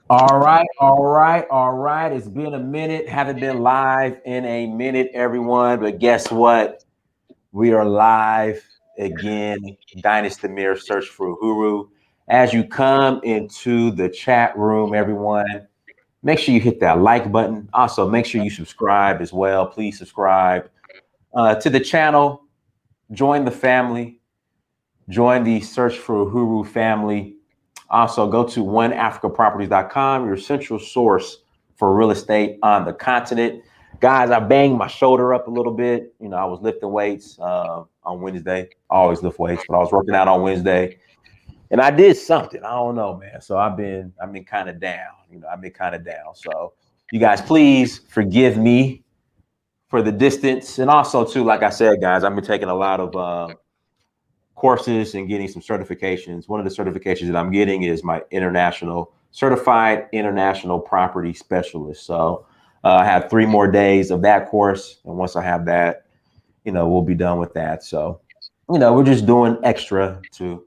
All right, all right, all right. It's been a minute. Haven't been live in a minute, everyone. But guess what? We are live again. Dynasty Mirror Search for Uhuru. As you come into the chat room, everyone, make sure you hit that like button. Also, make sure you subscribe as well. Please subscribe to the channel. Join the family. Join the Search for Uhuru family. Also, go to oneafricaproperties.com, your central source for real estate on the continent. Guys, I banged my shoulder up a little bit. You know, I was lifting weights on Wednesday. I always lift weights, but I was working out on Wednesday, and I did something. I don't know, man. So I've been kind of down. You know, I've been kind of down. So you guys, please forgive me for the distance, and also too, like I said, guys, I've been taking a lot of courses and getting some certifications. One of the certifications that I'm getting is my international certified international property specialist. So I have 3 more days of that course, and once I have that, we'll be done with that. So we're just doing extra to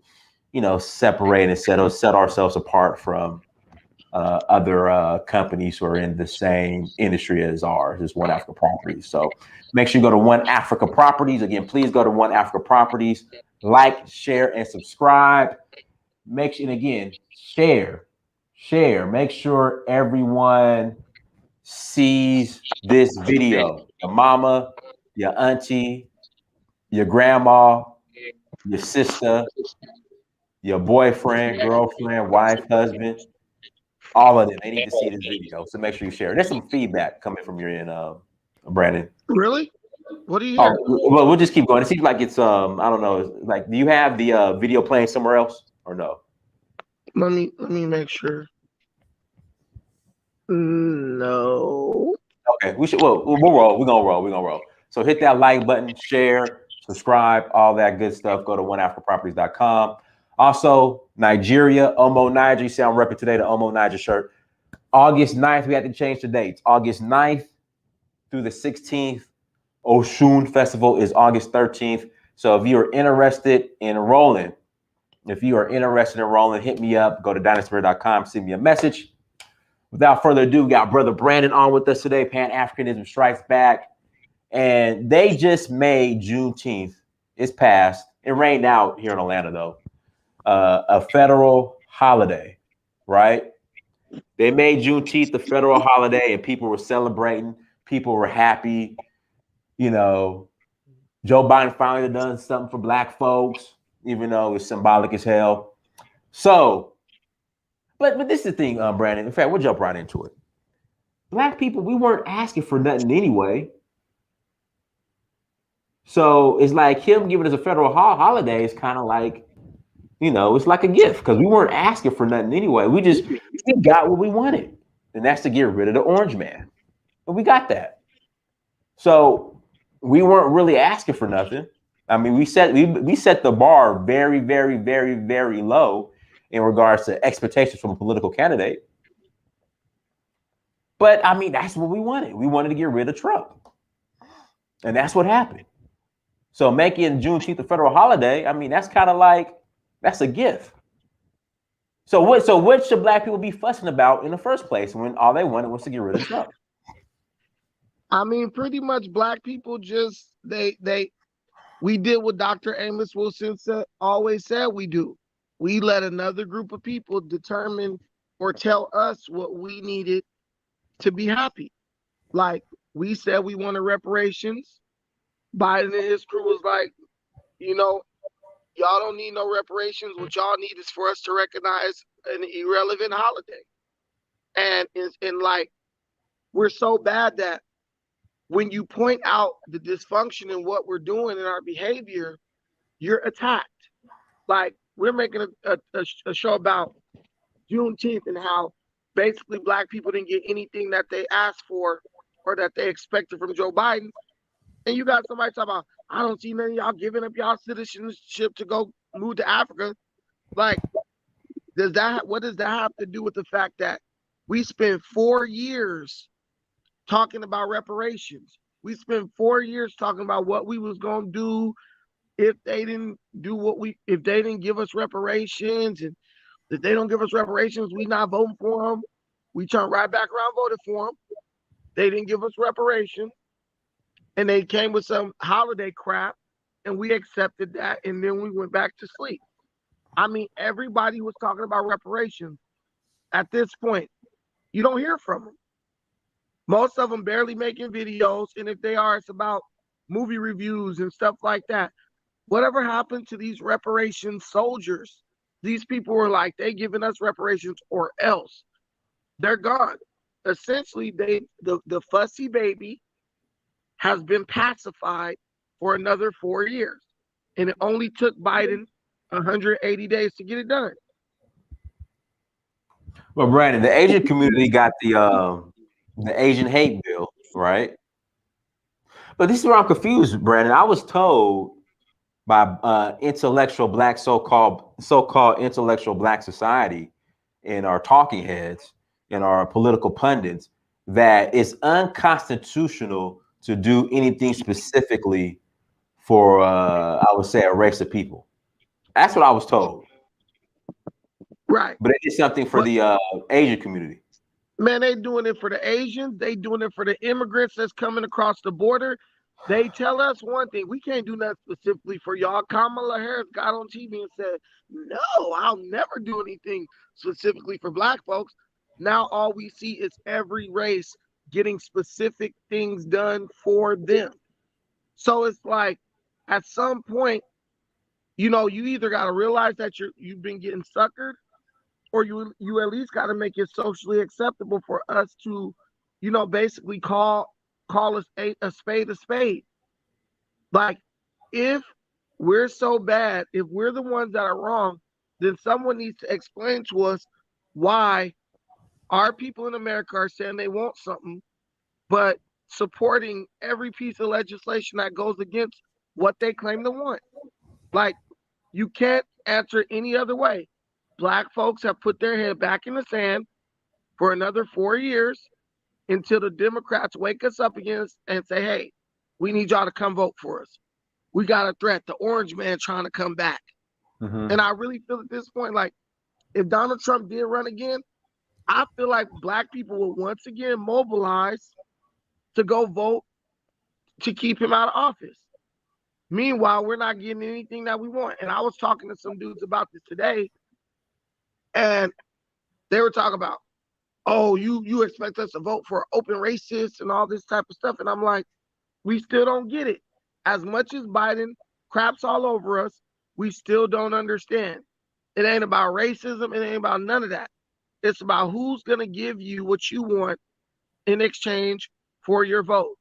separate and set ourselves apart from other companies who are in the same industry as ours, as One Africa Properties. So make sure you go to One Africa Properties. Again, please go to One Africa Properties, like, share, and subscribe. Make sure, and again, share. Make sure everyone sees this video. Your mama, your auntie, your grandma, your sister, your boyfriend, girlfriend, wife, husband, all of them. They need to see this video. So make sure you share. There's some feedback coming from your end, Brandon. Really? What do you Oh, hear? well, we'll just keep going. It seems like it's I don't know. Like, do you have the video playing somewhere else or no? Let me make sure. No. Okay, we should. Well, we'll roll. We're gonna roll. We're gonna roll. So hit that like button, share, subscribe, all that good stuff. Go to oneafricaproperties.com. Also, Nigeria, Omo Niger. You see, I'm repping today the Omo Niger shirt. August 9th, we had to change the dates. August 9th through the 16th. Oshun Festival is August 13th. So if you're interested in enrolling, hit me up. Go to dynasty.com, send me a message. Without further ado, we got Brother Brandon on with us today. Pan Africanism Strikes Back. And they just made Juneteenth. It's passed. It rained out here in Atlanta, though. A federal holiday, right? They made Juneteenth a federal holiday, and people were celebrating. People were happy. You know, Joe Biden finally done something for black folks, even though it's symbolic as hell. So, but this is the thing, Brandon. In fact, we'll jump right into it. Black people, we weren't asking for nothing anyway. So it's like him giving us a federal holiday is kind of like, it's like a gift because we weren't asking for nothing anyway. We got what we wanted, and that's to get rid of the orange man. And we got that. So we weren't really asking for nothing. I mean, we set the bar very, very, very, very low in regards to expectations from a political candidate. But I mean, that's what we wanted. We wanted to get rid of Trump. And that's what happened. So making Juneteenth a federal holiday, I mean, that's kind of like, that's a gift. So what should black people be fussing about in the first place when all they wanted was to get rid of Trump? I mean, pretty much black people just we did what Dr. Amos Wilson always said we do. We let another group of people determine or tell us what we needed to be happy. Like we said we wanted reparations. Biden and his crew was like, y'all don't need no reparations. What y'all need is for us to recognize an irrelevant holiday. And like, we're so bad that when you point out the dysfunction in what we're doing in our behavior, you're attacked. Like, we're making a show about Juneteenth and how basically black people didn't get anything that they asked for or that they expected from Joe Biden. And you got somebody talking about, I don't see none of y'all giving up y'all citizenship to go move to Africa. Like, what does that have to do with the fact that we spent 4 years talking about reparations? We spent 4 years talking about what we was gonna do if they didn't give us reparations, and if they don't give us reparations, we not voting for them. We turned right back around, voted for them. They didn't give us reparations, and they came with some holiday crap, and we accepted that, and then we went back to sleep. I mean, everybody was talking about reparations. At this point, you don't hear from them. Most of them barely making videos, and if they are, it's about movie reviews and stuff like that. Whatever happened to these reparations soldiers? These people were like, they giving us reparations or else. They're gone. Essentially, the fussy baby has been pacified for another 4 years. And it only took Biden 180 days to get it done. Well, Brandon, the Asian community got the Asian hate bill, right? But this is where I'm confused, Brandon. I was told by intellectual black so-called intellectual black society and our talking heads and our political pundits that it's unconstitutional to do anything specifically for I would say a race of people. That's what I was told. Right. But it is something for But the Asian community. man, they doing it for the Asians. They doing it for the immigrants that's coming across the border. They tell us one thing: we can't do nothing specifically for y'all. Kamala Harris got on TV and said, "No, I'll never do anything specifically for Black folks." Now all we see is every race getting specific things done for them. So it's like, at some point, you either got to realize that you've been getting suckered, or you at least got to make it socially acceptable for us to, basically call us a spade a spade. Like, if we're so bad, if we're the ones that are wrong, then someone needs to explain to us why our people in America are saying they want something, but supporting every piece of legislation that goes against what they claim to want. Like, you can't answer any other way. Black folks have put their head back in the sand for another 4 years until the Democrats wake us up again and say, hey, we need y'all to come vote for us. We got a threat, the orange man trying to come back. Mm-hmm. And I really feel at this point, like, if Donald Trump did run again, I feel like Black people will once again mobilize to go vote to keep him out of office. Meanwhile, we're not getting anything that we want. And I was talking to some dudes about this today, and they were talking about, oh, you expect us to vote for open racists and all this type of stuff. And I'm like, we still don't get it. As much as Biden craps all over us, we still don't understand. It ain't about racism. It ain't about none of that. It's about who's going to give you what you want in exchange for your vote.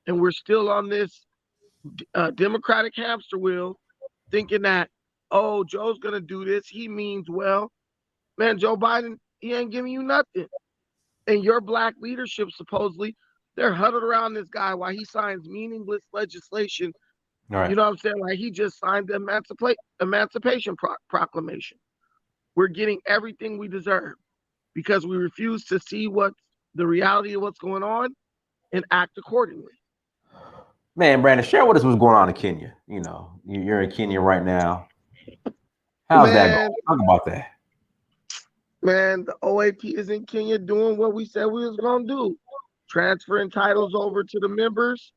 And we're still on this Democratic hamster wheel thinking that, oh, Joe's going to do this. He means well. Man, Joe Biden, he ain't giving you nothing. And your Black leadership, supposedly, they're huddled around this guy while he signs meaningless legislation. All right. You know what I'm saying? Like, he just signed the Emancipation Proclamation. We're getting everything we deserve because we refuse to see what's the reality of what's going on and act accordingly. Man, Brandon, share with us what's going on in Kenya. You're in Kenya right now. How's that going? Talk about that. Man, the OAP is in Kenya doing what we said we was going to do. Transferring titles over to the members,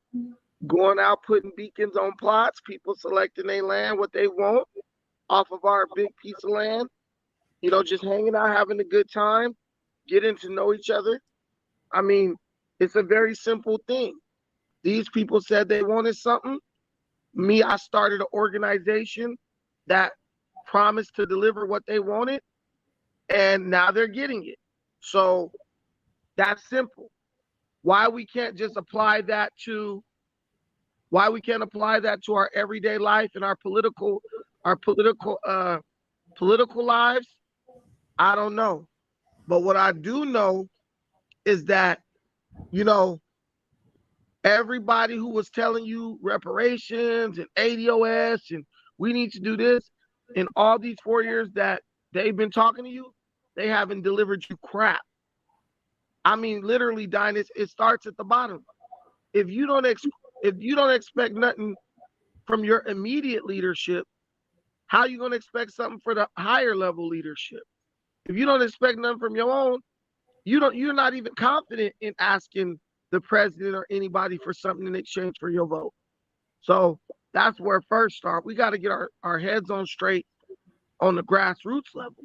going out, putting beacons on plots, people selecting their land, what they want off of our big piece of land. Just hanging out, having a good time, getting to know each other. I mean, it's a very simple thing. These people said they wanted something. Me, I started an organization that promised to deliver what they wanted, and now they're getting it. So that's simple. Why we can't just apply that to our everyday life and our political lives? I don't know. But what I do know is that, everybody who was telling you reparations and ADOS and we need to do this, in all these 4 years that they've been talking to you, they haven't delivered you crap. I mean, literally, Dynast, it starts at the bottom. If you don't expect nothing from your immediate leadership, how are you going to expect something for the higher level leadership? If you don't expect nothing from your own, you're not even confident in asking the president or anybody for something in exchange for your vote. So that's where first start. We got to get our heads on straight on the grassroots level.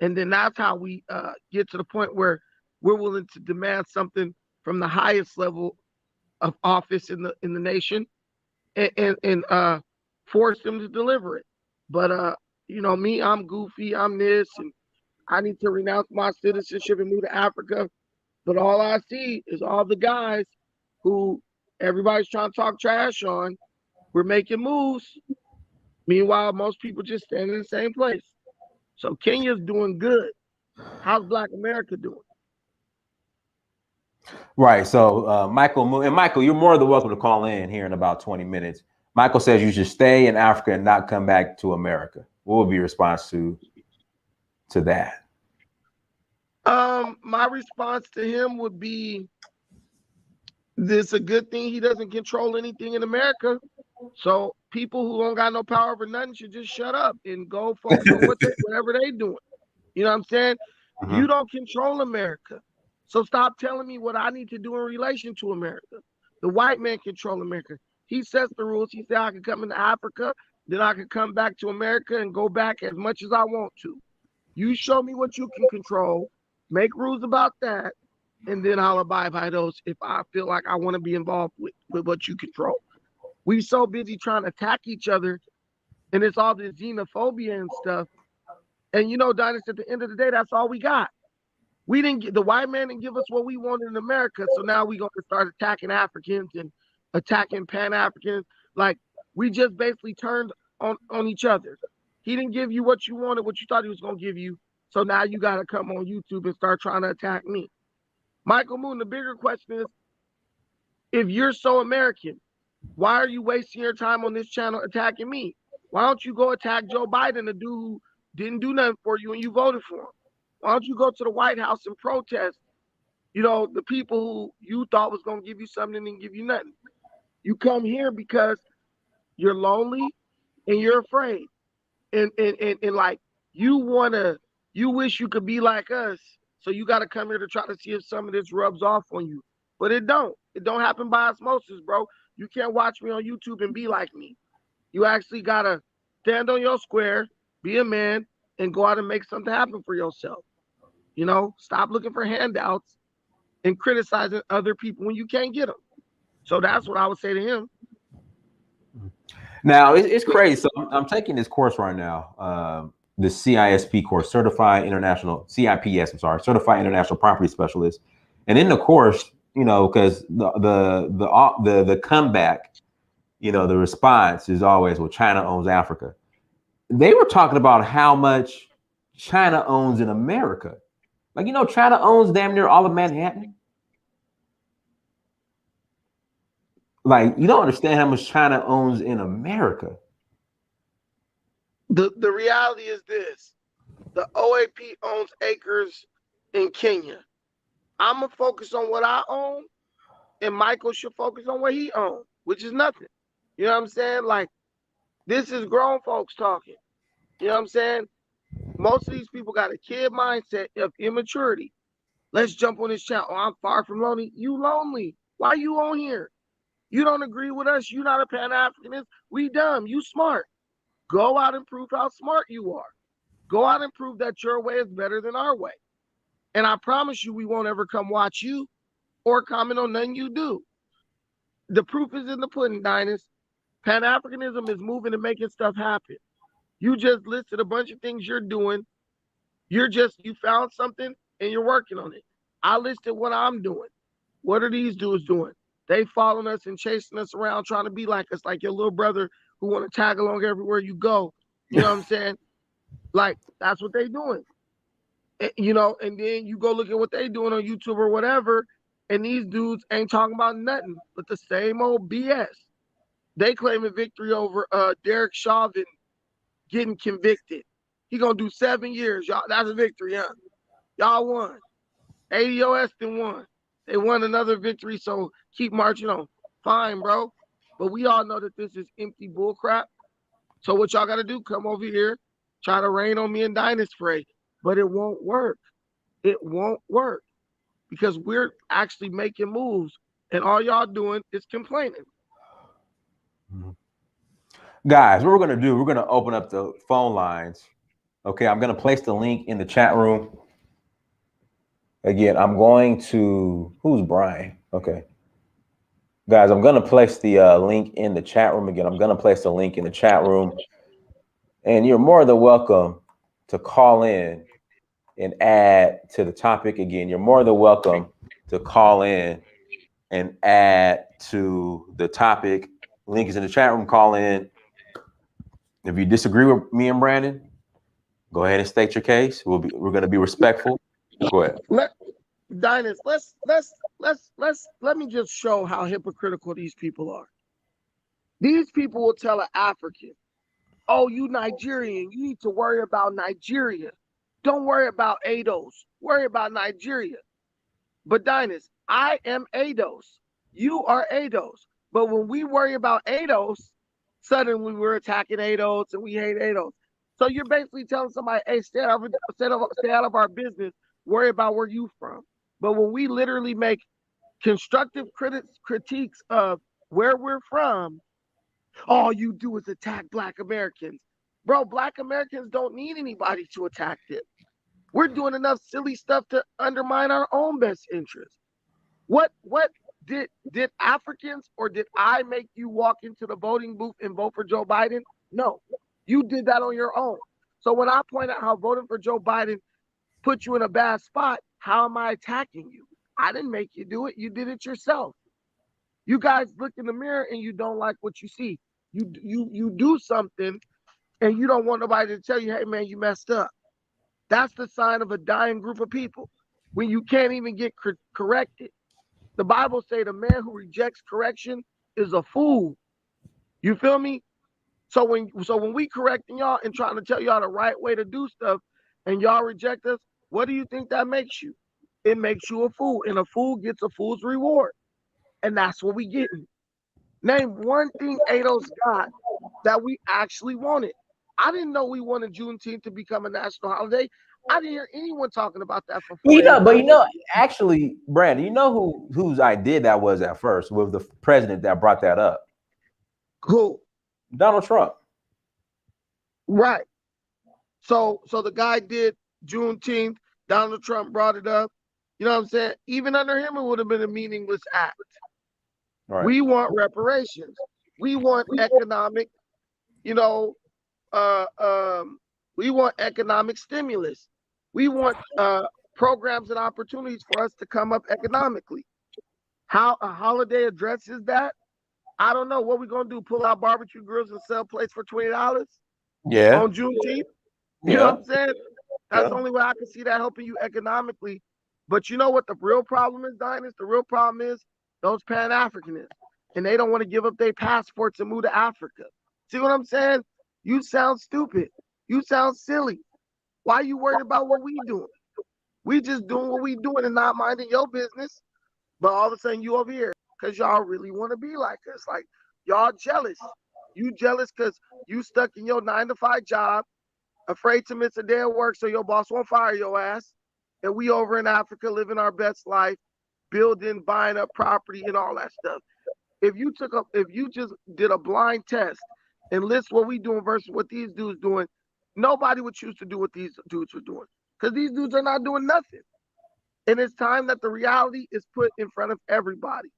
And then that's how we get to the point where we're willing to demand something from the highest level of office in the nation and force them to deliver it. But me, I'm goofy, I'm this, and I need to renounce my citizenship and move to Africa. But all I see is all the guys who everybody's trying to talk trash on. We're making moves. Meanwhile, most people just stand in the same place. So Kenya's doing good. How's Black America doing? Right. So Michael, and Michael, you're more than welcome to call in here in about 20 minutes. Michael says you should stay in Africa and not come back to America. What would be your response to that? My response to him would be, this a good thing he doesn't control anything in America. So people who don't got no power over nothing should just shut up and go focus on whatever they doing. You know what I'm saying? Mm-hmm. You don't control America. So stop telling me what I need to do in relation to America. The white man control America. He sets the rules. He said I can come into Africa, then I can come back to America and go back as much as I want to. You show me what you can control, make rules about that, and then I'll abide by those if I feel like I want to be involved with what you control. We so busy trying to attack each other, and it's all this xenophobia and stuff. And Dynasty, at the end of the day, that's all we got. We didn't get, the white man didn't give us what we wanted in America, so now we're going to start attacking Africans and attacking Pan-Africans. Like, we just basically turned on each other. He didn't give you what you wanted, what you thought he was going to give you, so now you got to come on YouTube and start trying to attack me. Michael Moon, the bigger question is, if you're so American, why are you wasting your time on this channel attacking me? Why don't you go attack Joe Biden, the dude who didn't do nothing for you and you voted for him? Why don't you go to the White House and protest, the people who you thought was going to give you something and didn't give you nothing? You come here because you're lonely and you're afraid. And like, you wish you could be like us. So you got to come here to try to see if some of this rubs off on you. But it don't. It don't happen by osmosis, bro. You can't watch me on YouTube and be like me. You actually got to stand on your square, be a man, and go out and make something happen for yourself. Stop looking for handouts and criticizing other people when you can't get them. So that's what I would say to him. Now, it's crazy. So I'm taking this course right now, the CISP course, Certified International Property Specialist. And in the course, because the comeback, the response is always, well, China owns Africa. They were talking about how much China owns in America. Like, China owns damn near all of Manhattan. Like, you don't understand how much China owns in America. The reality is this. The OAP owns acres in Kenya. I'm going to focus on what I own, and Michael should focus on what he owns, which is nothing. You know what I'm saying? Like, this is grown folks talking. You know what I'm saying? Most of these people got a kid mindset of immaturity. Let's jump on this channel. Oh, I'm far from lonely. You lonely. Why you on here? You don't agree with us. You not a Pan-Africanist. We dumb. You smart. Go out and prove how smart you are. Go out and prove that your way is better than our way. And I promise you, we won't ever come watch you or comment on nothing you do. The proof is in the pudding, Dynast. Pan-Africanism is moving and making stuff happen. You just listed a bunch of things you're doing. You found something and you're working on it. I listed what I'm doing. What are these dudes doing? They following us and chasing us around, trying to be like us, like your little brother who want to tag along everywhere you go. You know what I'm saying? Like, that's what they doing. And then you go look at what they doing on YouTube or whatever, and these dudes ain't talking about nothing but the same old BS. They claiming victory over Derek Chauvin getting convicted. He gonna do 7 years, y'all. That's a victory, huh? Y'all won. ADOS then won. They won another victory, so keep marching on. Fine, bro. But we all know that this is empty bullcrap. So what y'all gotta do, come over here, try to rain on me and Dynast Spray. But it won't work. It won't work. because we're actually making moves, and all y'all doing is complaining. Guys, what we're gonna do, we're gonna open up the phone lines. Okay, I'm gonna place the link in the chat room. Again, I'm going to, who's Brian? Okay. Guys, I'm gonna place the link in the chat room. Again, I'm gonna place the link in the chat room. And you're more than welcome to call in and add to the topic. Again, you're more than welcome to call in and add to the topic. Link is in the chat room. Call in. If you disagree with me and Brandon, go ahead and state your case. We're going to be respectful. Go ahead. Dynast, let me just show how hypocritical these people are. These people will tell an African, "Oh, you Nigerian, you need to worry about Nigeria. Don't worry about ADOS. Worry about Nigeria." But Dynast, I am ADOS. You are ADOS. But when we worry about ADOS, suddenly we're attacking ADOS and we hate ADOS. So you're basically telling somebody, "Hey, stay out of our business. Worry about where you from." But when we literally make constructive critiques of where we're from, all you do is attack Black Americans. Bro, Black Americans don't need anybody to attack them. We're doing enough silly stuff to undermine our own best interest. What did Africans, or did I make you walk into the voting booth and vote for Joe Biden? No, you did that on your own. So when I point out how voting for Joe Biden put you in a bad spot, how am I attacking you? I didn't make you do it. You did it yourself. You guys look in the mirror and you don't like what you see. You do something and you don't want nobody to tell you, "Hey man, you messed up." That's the sign of a dying group of people. When you can't even get corrected. The Bible say the man who rejects correction is a fool. You feel me? So when we correcting y'all and trying to tell y'all the right way to do stuff, and y'all reject us, what do you think that makes you? It makes you a fool, and a fool gets a fool's reward, and that's what we getting. Name one thing ADOS got that we actually wanted. I didn't know we wanted Juneteenth to become a national holiday. I didn't hear anyone talking about that for 4 But actually, Brandon, you know whose idea that was at first? Was the president that brought that up? Cool. Donald Trump. Right. So the guy did Juneteenth. Donald Trump brought it up. You know what I'm saying? Even under him, it would have been a meaningless act. Right. We want reparations. We want economic, we want economic stimulus. We want programs and opportunities for us to come up economically. How a holiday addresses that, I don't know. What we gonna do? Pull out barbecue grills and sell plates for $20? Yeah. On Juneteenth? You know what I'm saying? That's the only way I can see that helping you economically. But you know what the real problem is, Dynast? The real problem is those Pan-Africanists. And they don't want to give up their passports and move to Africa. See what I'm saying? You sound stupid. You sound silly. Why are you worried about what we doing? We just doing what we doing and not minding your business. But all of a sudden you over here because y'all really want to be like us. Like, y'all jealous. You jealous because you stuck in your 9-to-5 job, afraid to miss a day of work so your boss won't fire your ass. And we over in Africa living our best life, building, buying up property and all that stuff. If you just did a blind test and list what we doing versus what these dudes doing, nobody would choose to do what these dudes are doing. Because these dudes are not doing nothing. And it's time that the reality is put in front of everybody.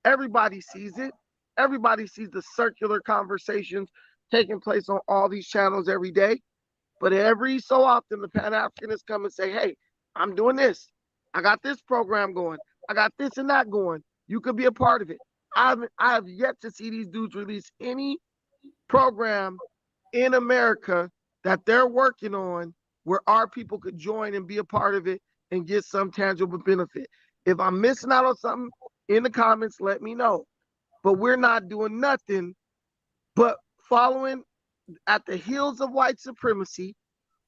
Everybody sees it. Everybody sees the circular conversations taking place on all these channels every day. But every so often, the Pan-Africanists come and say, "Hey, I'm doing this. I got this program going. I got this and that going. You could be a part of it." I have yet to see these dudes release any program in America that they're working on where our people could join and be a part of it and get some tangible benefit. If I'm missing out on something, in the comments, let me know. But we're not doing nothing but following at the heels of white supremacy,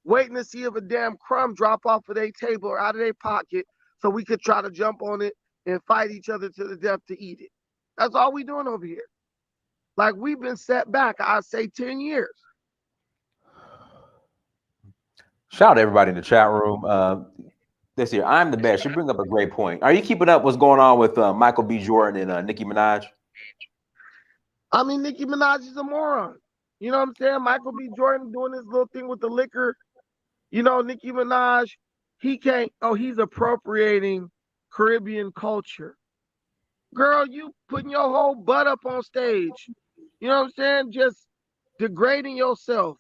waiting to see if a damn crumb drop off of their table or out of their pocket so we could try to jump on it and fight each other to the death to eat it. That's all we doing over here. Like, we've been set back, I'd say 10 years. Shout out to everybody in the chat room. this here. I'm the best. You bring up a great point. Are you keeping up what's going on with Michael B. Jordan and Nicki Minaj? I mean, Nicki Minaj is a moron. You know what I'm saying? Michael B. Jordan doing his little thing with the liquor. You know, Nicki Minaj, he can't. Oh, he's appropriating Caribbean culture. Girl, you putting your whole butt up on stage. You know what I'm saying? Just degrading yourself.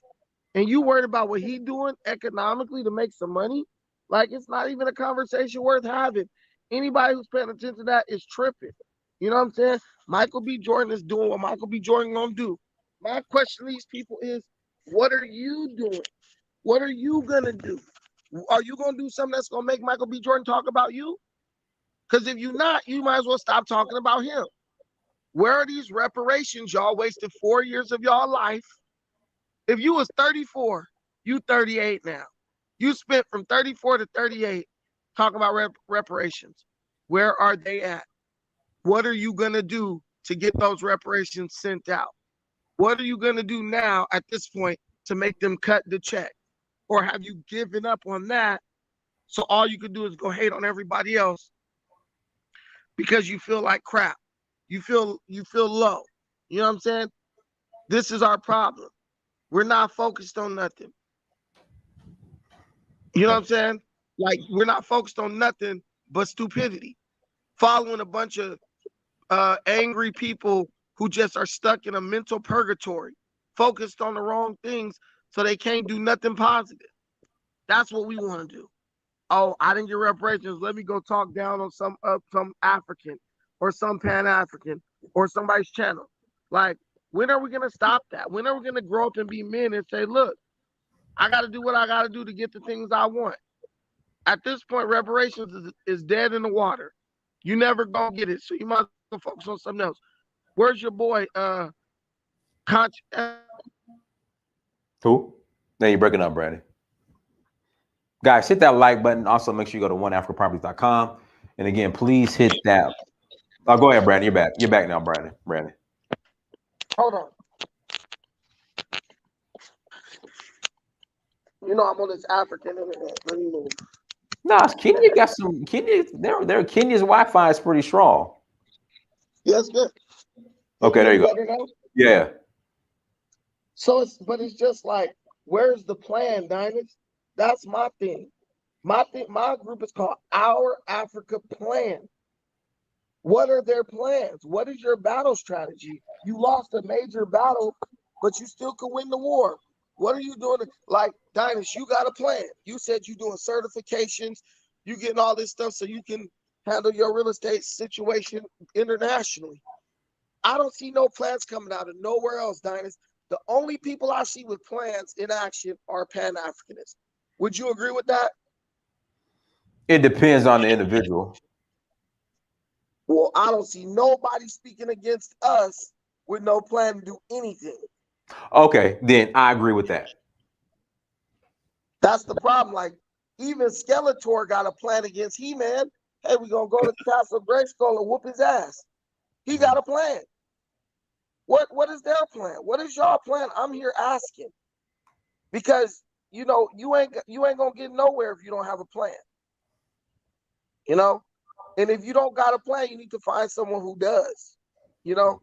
And you worried about what he doing economically to make some money? Like, it's not even a conversation worth having. Anybody who's paying attention to that is tripping. You know what I'm saying? Michael B. Jordan is doing what Michael B. Jordan gonna do. My question to these people is, what are you doing? What are you gonna do? Are you gonna do something that's gonna make Michael B. Jordan talk about you? Because if you're not, you might as well stop talking about him. Where are these reparations? Y'all wasted 4 years of y'all life. If you was 34, you 38 now. You spent from 34 to 38 talking about reparations. Where are they at? What are you going to do to get those reparations sent out? What are you going to do now at this point to make them cut the check? Or have you given up on that? So all you can do is go hate on everybody else because you feel like crap. You feel low. You know what I'm saying? This is our problem. We're not focused on nothing. You know what I'm saying? Like, we're not focused on nothing but stupidity. Following a bunch of angry people who just are stuck in a mental purgatory, focused on the wrong things, so they can't do nothing positive. That's what we want to do. Oh, I didn't get reparations. Let me go talk down on some African or some Pan-African or somebody's channel. Like, when are we going to stop that? When are we going to grow up and be men and say, look, I got to do what I got to do to get the things I want? At this point, reparations is dead in the water. You never gonna get it, so you might as well focus on something else. Where's your boy, Who? Now you're breaking up, Brandon. Guys, hit that like button. Also, make sure you go to oneafricaproperties.com. And again, please hit that. Oh, go ahead, Brandon. You're back. You're back now, Brandon. Hold on. You know I'm on this African internet. Let me move. No, Kenya got some. Kenya, Kenya's Wi-Fi is pretty strong. Yes, good. Okay, there you go. Yeah. So it's just like, where's the plan, Dynast? That's my thing. My group is called Our Africa Plan. What are their plans? What is your battle strategy? You lost a major battle, but you still could win the war. What are you doing? Like, Dynast, you got a plan. You said you're doing certifications, you getting all this stuff so you can handle your real estate situation internationally. I don't see no plans coming out of nowhere else, Dynast. The only people I see with plans in action are Pan-Africanists. Would you agree with that? It depends on the individual. Well, I don't see nobody speaking against us with no plan to do anything. Okay, then I agree with that. That's the problem. Like, even Skeletor got a plan against He-Man. Hey, we're going to go to Castle Grayskull and whoop his ass. He got a plan. What is their plan? What is your plan? I'm here asking. Because, you know, you ain't going to get nowhere if you don't have a plan. You know? And if you don't got a plan, you need to find someone who does. You know?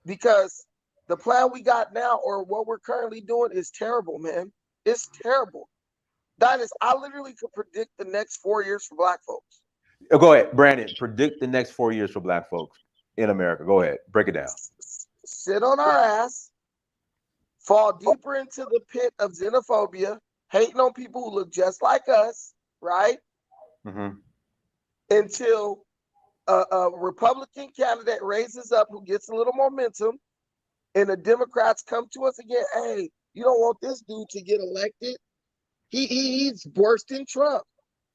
Because the plan we got now, or what we're currently doing, is terrible, man. It's terrible. Dynast, I literally could predict the next 4 years for Black folks. Go ahead, Brandon. Predict the next 4 years for Black folks in America. Go ahead. Break it down. Sit on our ass, fall deeper into the pit of xenophobia, hating on people who look just like us, right? Mm-hmm. Until a Republican candidate raises up who gets a little momentum, and the Democrats come to us again. Hey, you don't want this dude to get elected. He's worse than Trump.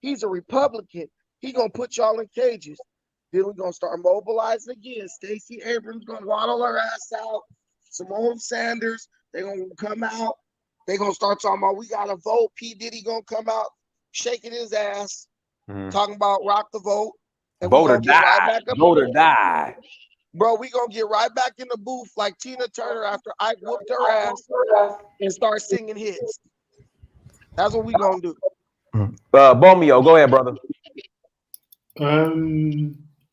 He's a Republican. He's going to put y'all in cages. Then we're going to start mobilizing again. Stacey Abrams going to waddle her ass out. Simone Sanders, they're going to come out. They're going to start talking about, we got to vote. P. Diddy going to come out, shaking his ass, talking about rock the vote. And vote or die. Right back up vote or die. Bro, we going to get right back in the booth like Tina Turner after Ike whooped her ass and start singing hits. That's what we going to do. Bomio, go ahead, brother.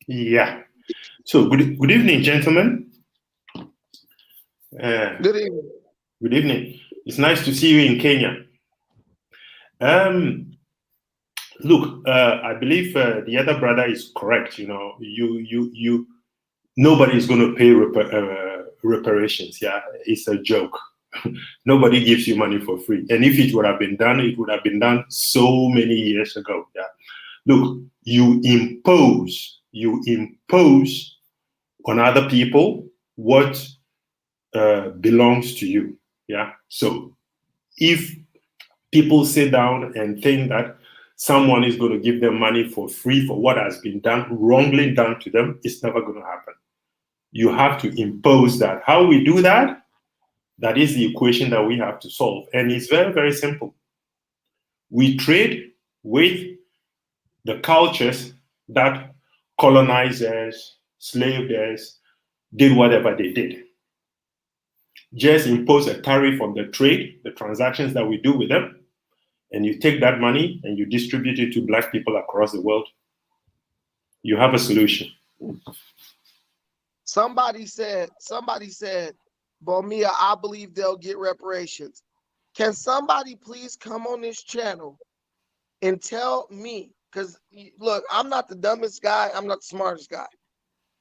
Yeah. So good evening, gentlemen. Good evening. Good evening. It's nice to see you in Kenya. Look, I believe the other brother is correct. You know, nobody is going to pay reparations. Yeah, it's a joke. Nobody gives you money for free. And if it would have been done, it would have been done so many years ago. Yeah. Look, you impose on other people what belongs to you. Yeah. So if people sit down and think that someone is going to give them money for free for what has been done, wrongly done to them, it's never going to happen. You have to impose that. How we do that? That is the equation that we have to solve. And it's very, very simple. We trade with the cultures that colonizers, slavers did whatever they did. Just impose a tariff on the trade, the transactions that we do with them, and you take that money and you distribute it to Black people across the world. You have a solution. Somebody said, Bomia, I believe they'll get reparations. Can somebody please come on this channel and tell me, because look, I'm not the dumbest guy, I'm not the smartest guy.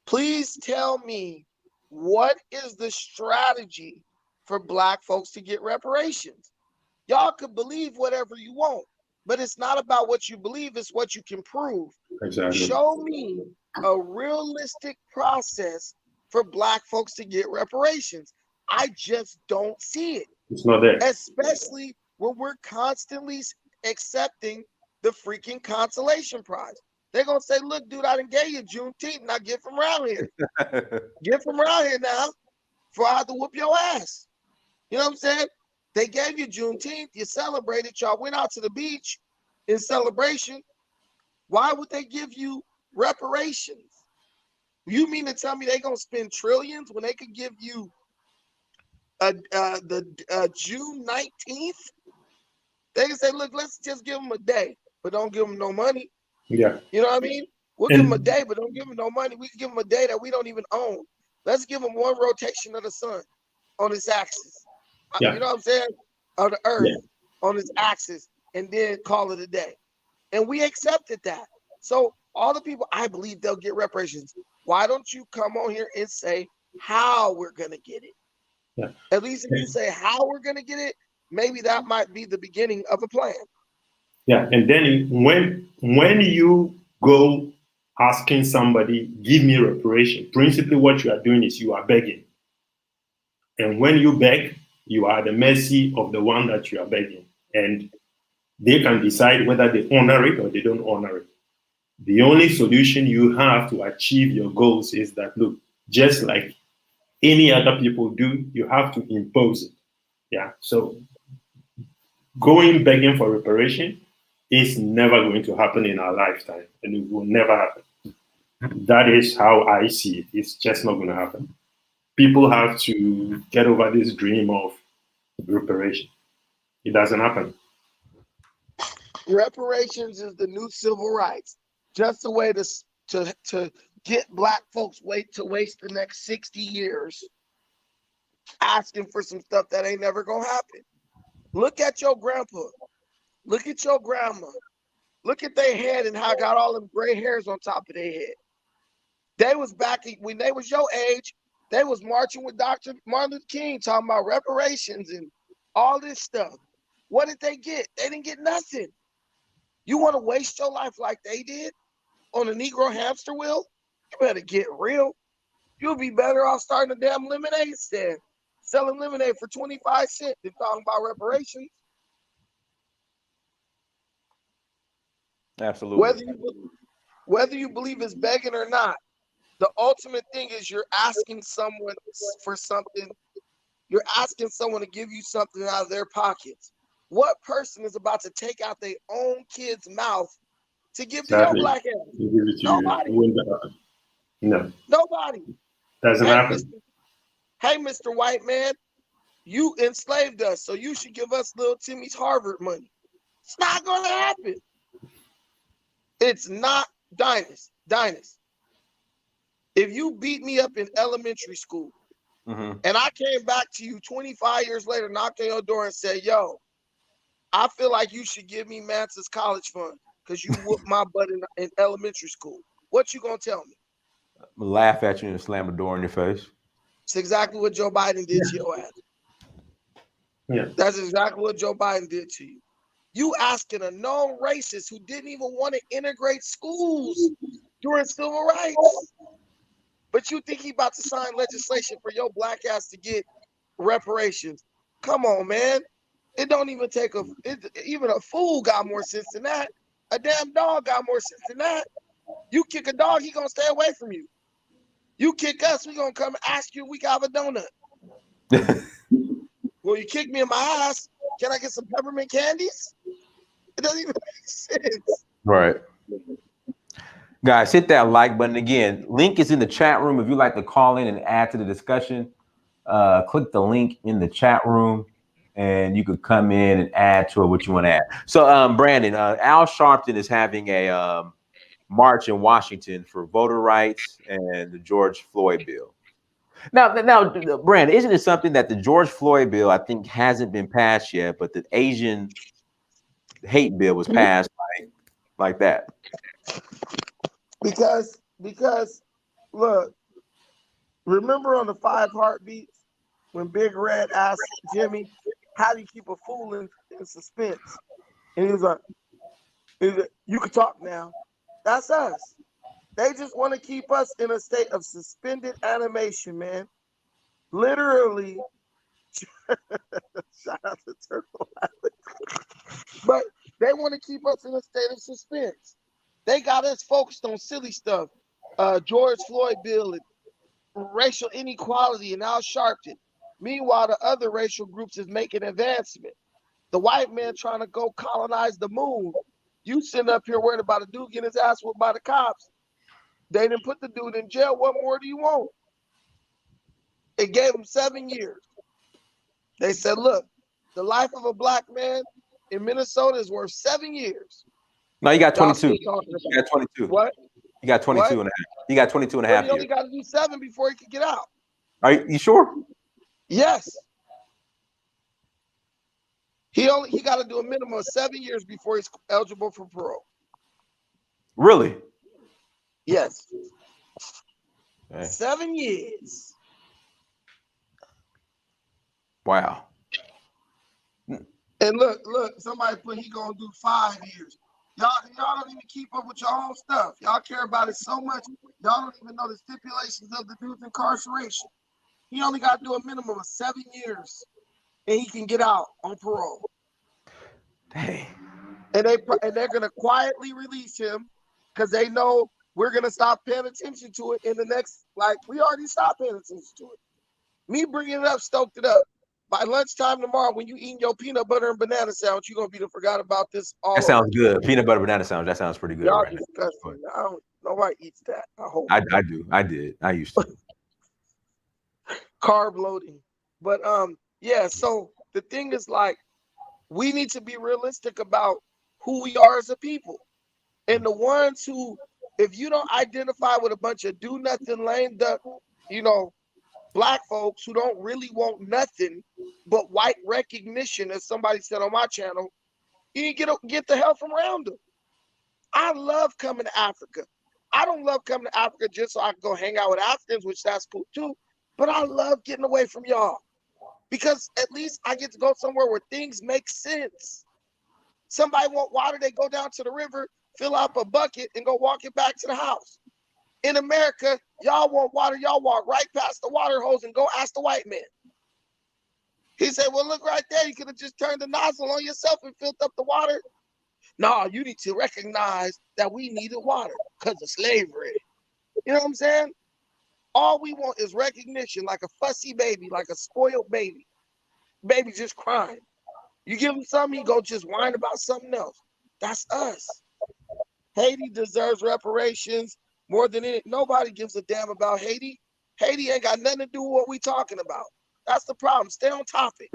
Please tell me, what is the strategy for Black folks to get reparations? Y'all could believe whatever you want, but it's not about what you believe, it's what you can prove. Exactly. Show me a realistic process for Black folks to get reparations. I just don't see it. It's not there. Especially when we're constantly accepting the freaking consolation prize. They're going to say, look, dude, I done gave you Juneteenth, now get from around here. Get from around here now, before I have to whoop your ass. You know what I'm saying? They gave you Juneteenth, you celebrated, y'all went out to the beach in celebration. Why would they give you reparations? You mean to tell me they're going to spend trillions when they could give you the June 19th? They can say, look, let's just give them a day, but don't give them no money. Yeah. You know what I mean? We'll give them a day, but don't give them no money. We can give them a day that we don't even own. Let's give them one rotation of the sun on its axis. Yeah. You know what I'm saying? Of the earth on its axis, and then call it a day. And we accepted that. So all the people, I believe they'll get reparations. Why don't you come on here and say how we're going to get it? Yeah. At least if you say how we're going to get it, maybe that might be the beginning of a plan. Yeah, and then when you go asking somebody, give me reparation, principally what you are doing is you are begging. And when you beg, you are at the mercy of the one that you are begging. And they can decide whether they honor it or they don't honor it. The only solution you have to achieve your goals is that, look, just like any other people do, you have to impose it. Yeah, so going begging for reparation is never going to happen in our lifetime, and it will never happen. That is how I see it. It's just not going to happen. People have to get over this dream of reparation. It doesn't happen. Reparations is the new civil rights. Just a way to get Black folks to waste the next 60 years asking for some stuff that ain't never gonna happen. Look at your grandpa. Look at your grandma. Look at their head and how I got all them gray hairs on top of their head. They was back when they was your age, they was marching with Dr. Martin Luther King talking about reparations and all this stuff. What did they get? They didn't get nothing. You want to waste your life like they did on a Negro hamster wheel? You better get real. You'll be better off starting a damn lemonade stand, selling lemonade for 25 cents than talking about reparations. Absolutely. Whether you believe it's begging or not, the ultimate thing is you're asking someone for something. You're asking someone to give you something out of their pockets. What person is about to take out their own kid's mouth to give to your Black ass? Nobody. No. Nobody. Doesn't happen. Hey, Mr. White Man, you enslaved us, so you should give us little Timmy's Harvard money. It's not going to happen. It's not Dynast. If you beat me up in elementary school, and I came back to you 25 years later, knocked on your door and said, yo, I feel like you should give me Mansa's college fund because you whooped my butt in elementary school. What you going to tell me? I'm gonna laugh at you and slam the door in your face. It's exactly what Joe Biden did to your ass. Yeah. That's exactly what Joe Biden did to you. You asking a known racist who didn't even want to integrate schools during civil rights. But you think he about to sign legislation for your black ass to get reparations. Come on, man. It don't even take even a fool got more sense than that. A damn dog got more sense than that. You kick a dog, he gonna stay away from you. You kick us, we gonna come ask you if we can have a donut. Well, you kick me in my ass, can I get some peppermint candies? It doesn't even make sense. Right. Guys, hit that like button again. Link is in the chat room if you'd like to call in and add to the discussion. Click the link in the chat room and you could come in and add to it what you want to add. So, Brandon, Al Sharpton is having a march in Washington for voter rights and the George Floyd bill. Now, Brandon, isn't it something that the George Floyd bill, I think, hasn't been passed yet, but the Asian hate bill was passed like that? Because look, remember on the 5 Heartbeats when Big Red asked Jimmy, how do you keep a fool in suspense? And he was like, you can talk now. That's us. They just want to keep us in a state of suspended animation, man. Literally. Shout out to Turtle Island. But they want to keep us in a state of suspense. They got us focused on silly stuff. George Floyd bill and racial inequality and Al Sharpton. Meanwhile, the other racial groups is making advancement. The white man trying to go colonize the moon. You sitting up here worried about a dude getting his ass whooped by the cops. They didn't put the dude in jail. What more do you want? It gave him 7 years. They said, look, the life of a black man in Minnesota is worth 7 years. No, you got 22. You got 22. What? You got 22 and a half. You got 22 and a half He only got to do 7 before he could get out. Are you sure? Yes. He got to do a minimum of 7 years before he's eligible for parole. Really? Yes. Okay. 7 years. Wow. And look, somebody put he gonna do 5 years. Y'all don't even keep up with your own stuff. Y'all care about it so much. Y'all don't even know the stipulations of the dude's incarceration. He only got to do a minimum of 7 years, and he can get out on parole. Dang. And they're gonna quietly release him because they know we're gonna stop paying attention to it in the next. Like we already stopped paying attention to it. Me bringing it up stoked it up. By lunchtime tomorrow, when you eating your peanut butter and banana sandwich, you're gonna be forgot about this all. That sounds good. Peanut butter banana sandwich. That sounds pretty good. Y'all right disgusting. Nobody eats that. I hope. I do. I did. I used to. Carb loading. But yeah, so the thing is like we need to be realistic about who we are as a people. And the ones who, if you don't identify with a bunch of do nothing lame duck, black folks who don't really want nothing but white recognition, as somebody said on my channel, you need to get the hell from around them. I love coming to Africa. I don't love coming to Africa just so I can go hang out with Africans, which that's cool too. But I love getting away from y'all because at least I get to go somewhere where things make sense. Somebody want water, they go down to the river, fill up a bucket, and go walk it back to the house. In America, y'all want water, y'all walk right past the water hose and go ask the white man. He said, well, look right there. You could have just turned the nozzle on yourself and filled up the water. No, you need to recognize that we needed water because of slavery. You know what I'm saying? All we want is recognition, like a fussy baby, like a spoiled baby. Baby just crying. You give him something, he go just whine about something else. That's us. Haiti deserves reparations more than it. Nobody gives a damn about Haiti. Haiti ain't got nothing to do with what we talking about. That's the problem. Stay on topic.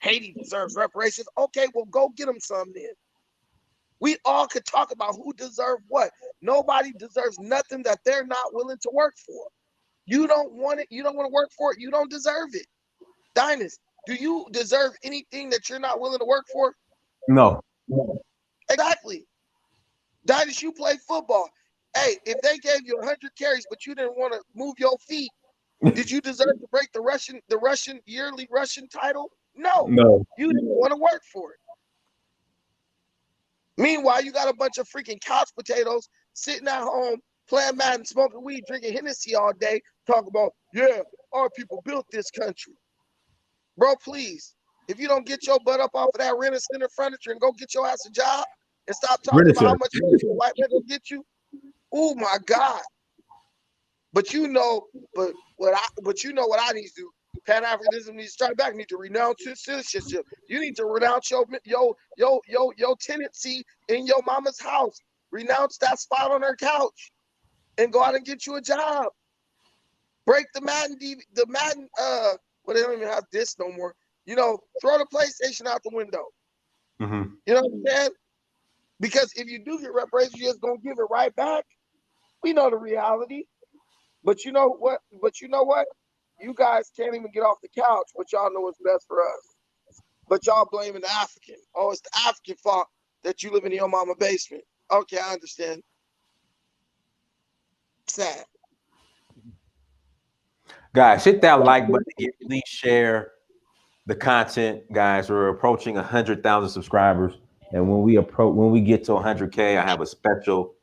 Haiti deserves reparations. Okay, well, go get them some then. We all could talk about who deserves what. Nobody deserves nothing that they're not willing to work for. You don't want it. You don't want to work for it. You don't deserve it. Dynast, do you deserve anything that you're not willing to work for? No. Exactly. Dynast, you play football. Hey, if they gave you 100 carries, but you didn't want to move your feet, did you deserve to break the Russian yearly Russian title? No. No. You didn't want to work for it. Meanwhile, you got a bunch of freaking couch potatoes sitting at home, playing Madden, smoking weed, drinking Hennessy all day, talking about, yeah, our people built this country. Bro, please, if you don't get your butt up off of that rent-a-center furniture and go get your ass a job and stop talking about how much the white man will get you, oh my God. But you know what I need to do. Pan-Africanism needs to strike back. You need to renounce your citizenship. You need to renounce your tenancy in your mama's house. Renounce that spot on her couch and go out and get you a job. Break the Madden, well, they don't even have this no more. You know, throw the PlayStation out the window. Mm-hmm. You know what I'm saying? Because if you do get reparations, you're just gonna give it right back. We know the reality. But you know what? You guys can't even get off the couch, but y'all know what's best for us. But y'all blaming the African. Oh, it's the African fault that you live in your mama basement. Okay, I understand. Sad. Guys, hit that like button again. Please share the content, guys. We're approaching 100,000 subscribers, and when we get to 100K, I have a special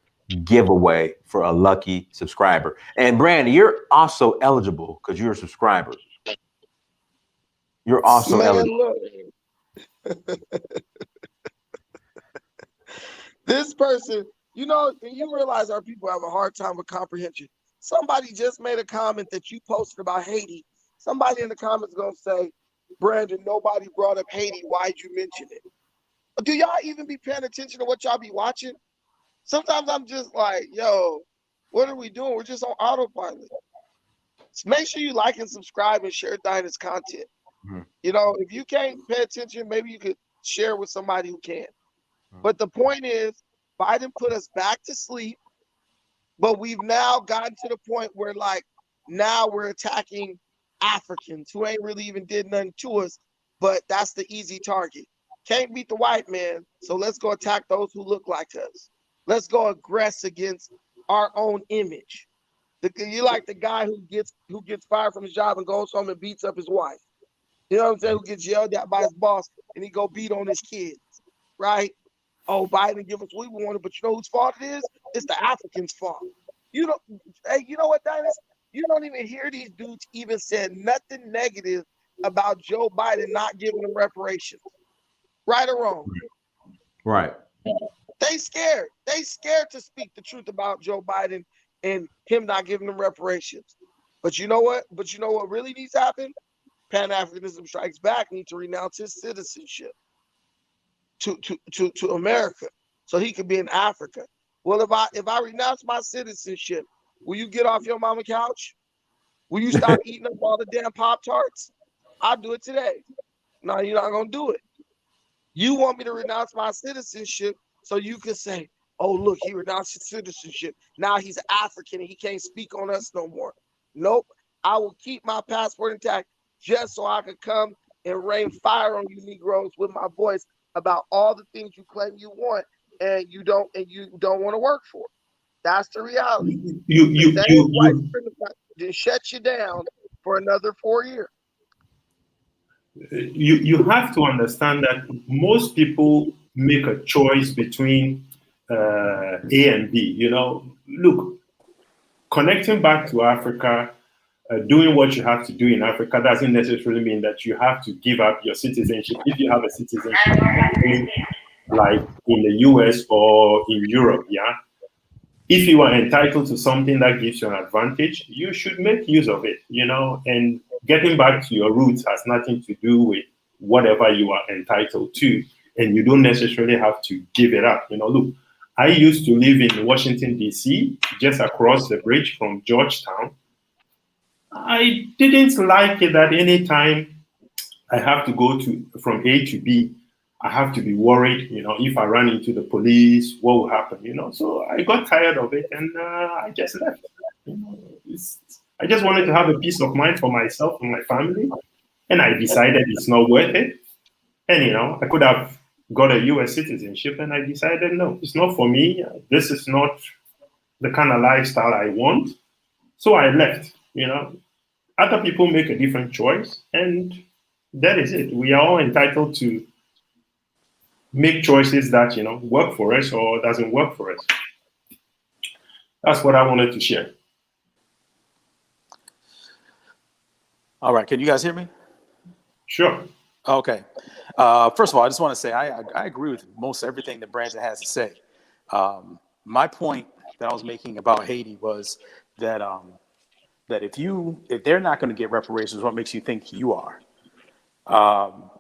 giveaway for a lucky subscriber. And Brandon, you're also eligible because you're a subscriber. You're also eligible. Look. This person, you know, and you realize our people have a hard time with comprehension. Somebody just made a comment that you posted about Haiti. Somebody in the comments gonna say, Brandon, nobody brought up Haiti. Why'd you mention it? Do y'all even be paying attention to what y'all be watching? Sometimes I'm just like, yo, what are we doing? We're just on autopilot. So make sure you like and subscribe and share Dynast content. Mm-hmm. You know, if you can't pay attention, maybe you could share with somebody who can. Mm-hmm. But the point is, Biden put us back to sleep, but we've now gotten to the point where, like, now we're attacking Africans who ain't really even did nothing to us, but that's the easy target. Can't beat the white man, so let's go attack those who look like us. Let's go aggress against our own image. You like the guy who gets fired from his job and goes home and beats up his wife. You know what I'm saying? Who gets yelled at by his boss and he go beat on his kids, right? Oh, Biden give us what we wanted, but you know whose fault it is? It's the Africans' fault. You know what, Dynast? You don't even hear these dudes even said nothing negative about Joe Biden not giving them reparations. Right or wrong? Right. They scared. They scared to speak the truth about Joe Biden and him not giving them reparations. But you know what? What really needs to happen? Pan-Africanism Strikes Back needs to renounce his citizenship to America so he could be in Africa. Well, if I renounce my citizenship, will you get off your mama couch? Will you stop eating up all the damn Pop-Tarts? I'll do it today. No, you're not gonna do it. You want me to renounce my citizenship so you can say, oh, look, he renounced his citizenship. Now he's African and he can't speak on us no more. Nope. I will keep my passport intact just so I could come and rain fire on you Negroes with my voice about all the things you claim you want and you don't want to work for. That's the reality. You shut you down for another 4 years. You have to understand that most people make a choice between A and B. You know, look, connecting back to Africa, doing what you have to do in Africa doesn't necessarily mean that you have to give up your citizenship if you have a citizenship like in the US or in Europe. Yeah, if you are entitled to something that gives you an advantage, you should make use of it. You know, and getting back to your roots has nothing to do with whatever you are entitled to, and you don't necessarily have to give it up. You know, look, I used to live in Washington, D.C., just across the bridge from Georgetown. I didn't like it that any time I have to go from A to B, I have to be worried, if I run into the police, what will happen? So I got tired of it and I just left. I just wanted to have a peace of mind for myself and my family, and I decided it's not worth it. And I could have got a U.S. citizenship, and I decided no, it's not for me. This is not the kind of lifestyle I want. So I left. Other people make a different choice, and that is it. We are all entitled to make choices that work for us or doesn't work for us. That's what I wanted to share. All right, can you guys hear me? Sure. Okay. First of all, I just want to say I agree with most everything that Brandon has to say. My point that I was making about Haiti was that that if they're not going to get reparations, what makes you think you are?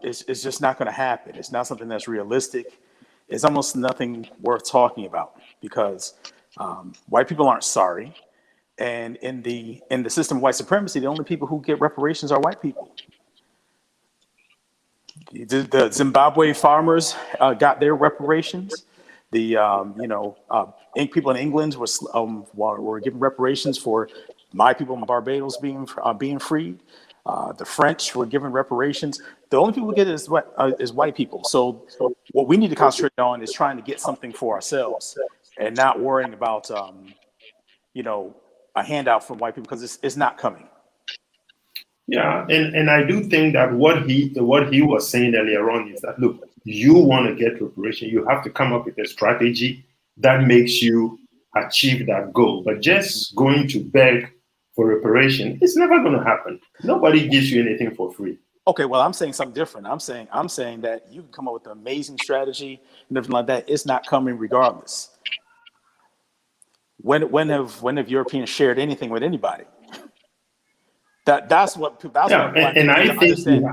It's just not going to happen. It's not something that's realistic. It's almost nothing worth talking about because white people aren't sorry, and in the system of white supremacy, the only people who get reparations are white people. The Zimbabwe farmers got their reparations. The people in England were given reparations for my people in Barbados being freed. The French were given reparations. The only people who get it is white people. So what we need to concentrate on is trying to get something for ourselves and not worrying about a handout from white people because it's not coming. Yeah, and I do think that what he was saying earlier on is that, look, you want to get reparation, you have to come up with a strategy that makes you achieve that goal. But just going to beg for reparation, it's never going to happen. Nobody gives you anything for free. Okay, well, I'm saying something different. I'm saying that you can come up with an amazing strategy and everything like that. It's not coming regardless. When have Europeans shared anything with anybody? That's what and I think understand.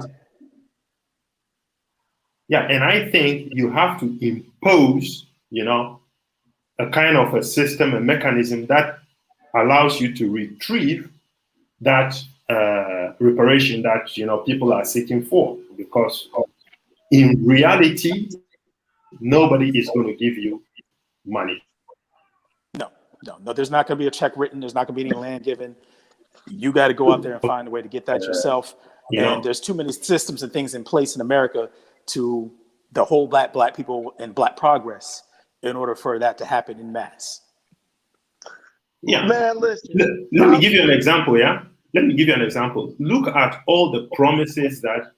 and I think you have to impose, a kind of a system, a mechanism that allows you to retrieve that reparation that people are seeking for, because in reality, nobody is going to give you money. No. There's not going to be a check written. There's not going to be any land given. You got to go out there and find a way to get that yourself. And there's too many systems and things in place in America to the whole black people and black progress in order for that to happen in mass. Yeah. Man, listen. Let me give you an example, yeah? Let me give you an example. Look at all the promises that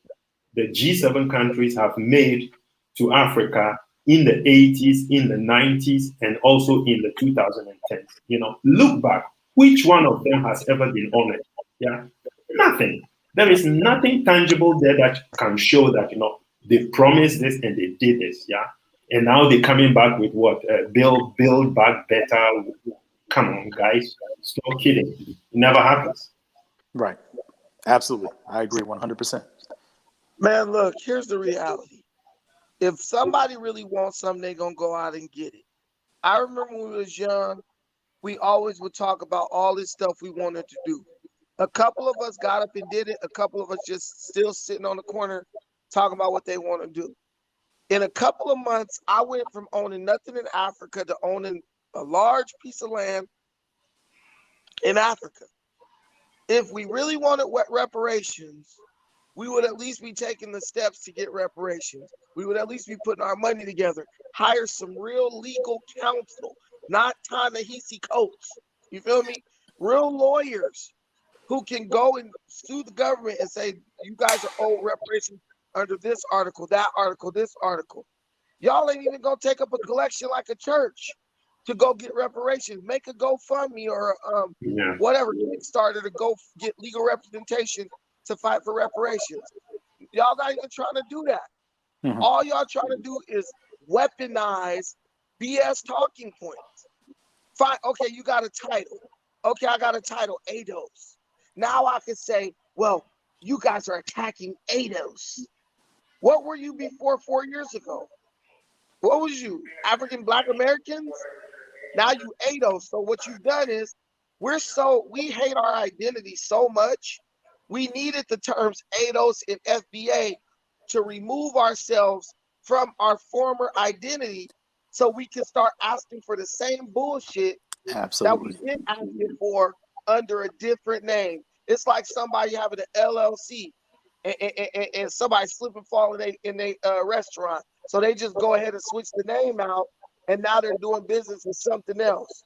the G7 countries have made to Africa in the 80s, in the 90s, and also in the 2010s. Look back. Which one of them has ever been honored? Yeah, nothing. There is nothing tangible there that can show that they promised this and they did this. Yeah, and now they're coming back with what? Build back better. Come on, guys, stop kidding. It never happens. Right. Absolutely, I agree 100%. Man, look, here's the reality. If somebody really wants something, they're gonna go out and get it. I remember when we was young, we always would talk about all this stuff we wanted to do. A couple of us got up and did it. A couple of us just still sitting on the corner talking about what they want to do. In a couple of months, I went from owning nothing in Africa to owning a large piece of land in Africa. If we really wanted reparations, we would at least be taking the steps to get reparations. We would at least be putting our money together, hire some real legal counsel, not Ta-Nehisi Coates. You feel me? Real lawyers who can go and sue the government and say, you guys are owed reparations under this article, that article, this article. Y'all ain't even gonna take up a collection like a church to go get reparations. Make a GoFundMe or whatever, get started to go get legal representation to fight for reparations. Y'all not even trying to do that. Mm-hmm. All y'all trying to do is weaponize BS talking points. Fine, okay, you got a title. Okay, I got a title, ADOS. Now I can say, well, you guys are attacking ADOS. What were you before 4 years ago? What was you? African Black Americans? Now you ADOS. So what you've done is we hate our identity so much. We needed the terms ADOS and FBA to remove ourselves from our former identity so we can start asking for the same bullshit that we've Absolutely. been asking for under a different name. It's like somebody having an LLC and somebody slip and fall in a restaurant. So they just go ahead and switch the name out, and now they're doing business with something else.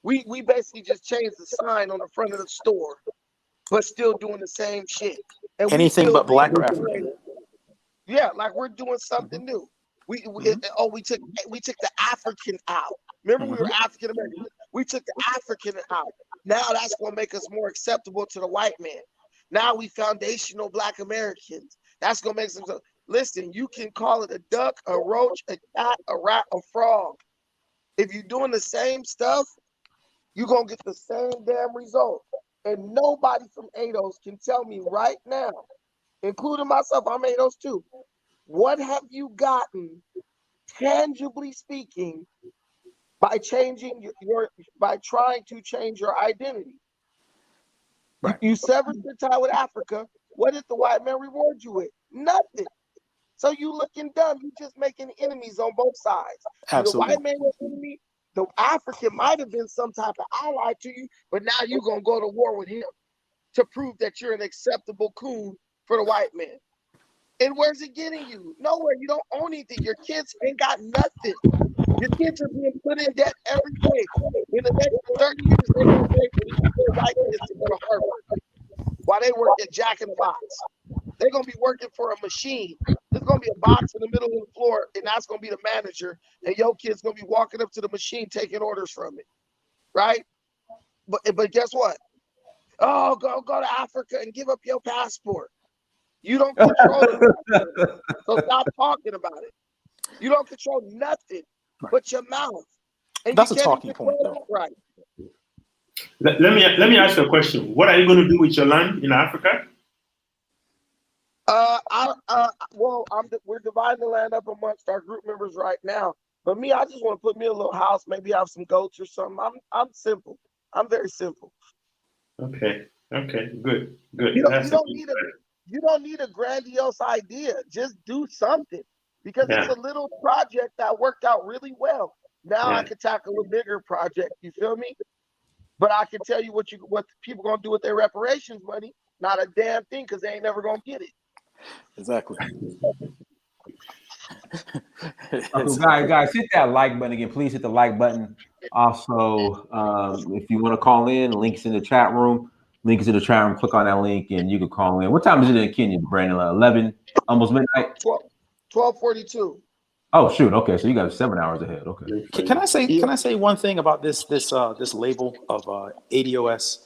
We basically just changed the sign on the front of the store, but still doing the same shit. And we Anything still but black or redoing, African. yeah, like we're doing Hmm. something new. We Hmm. we took the African out. Remember, we were Hmm. African American. We took the African out. Now that's gonna make us more acceptable to the white man. Now we foundational Black Americans. That's gonna make some. Listen, you can call it a duck, a roach, a cat, a rat, a frog. If you're doing the same stuff, you're gonna get the same damn result. And nobody from ADOS can tell me right now, including myself, I'm ADOS too. What have you gotten, tangibly speaking, by changing by trying to change your identity? Right. You severed your tie with Africa. What did the white man reward you with? Nothing. So you looking dumb. You just making enemies on both sides. See, the white Absolutely. man your enemy. The African might have been some type of ally to you, but now you're gonna go to war with him to prove that you're an acceptable coon for the white man. And where's it getting you? Nowhere. You don't own anything. Your kids ain't got nothing. Your kids are being put in debt every day. In the next 30 years, they're gonna pay for these poor white kids to go to Harvard while they work at Jack in the Box. They're gonna be working for a machine. There's gonna be a box in the middle of the floor, and that's gonna be the manager. And your kid's gonna be walking up to the machine taking orders from it, right? But guess what? Oh, go to Africa and give up your passport. You don't control the passport, so stop talking about it. You don't control nothing Right. but your mouth, and you That's a can't talking even point, control though. it right. Let me ask you a question. What are you going to do with your land in Africa? We're dividing the land up amongst our group members right now. But me, I just want to put me a little house, maybe have some goats or something. I'm simple. I'm very simple. Okay. Okay. Good. Good. You That's a good you don't need a grandiose idea. Just do something because it's yeah. a little project that worked out really well. Now I Yeah. could tackle a bigger project. You feel me? But I can tell you what people gonna do with their reparations money. Not a damn thing because they ain't never gonna get it. Exactly. So Exactly. guys, hit that like button again. Please hit the like button. Also, if you want to call in, links in the chat room. Link is in the chat room. Click on that link and you can call in. What time is it in Kenya, Brandon? 11, almost midnight? 12:42. Oh, shoot. Okay, so you got 7 hours ahead. Okay. Can I say Yeah. one thing about this label of ADOS?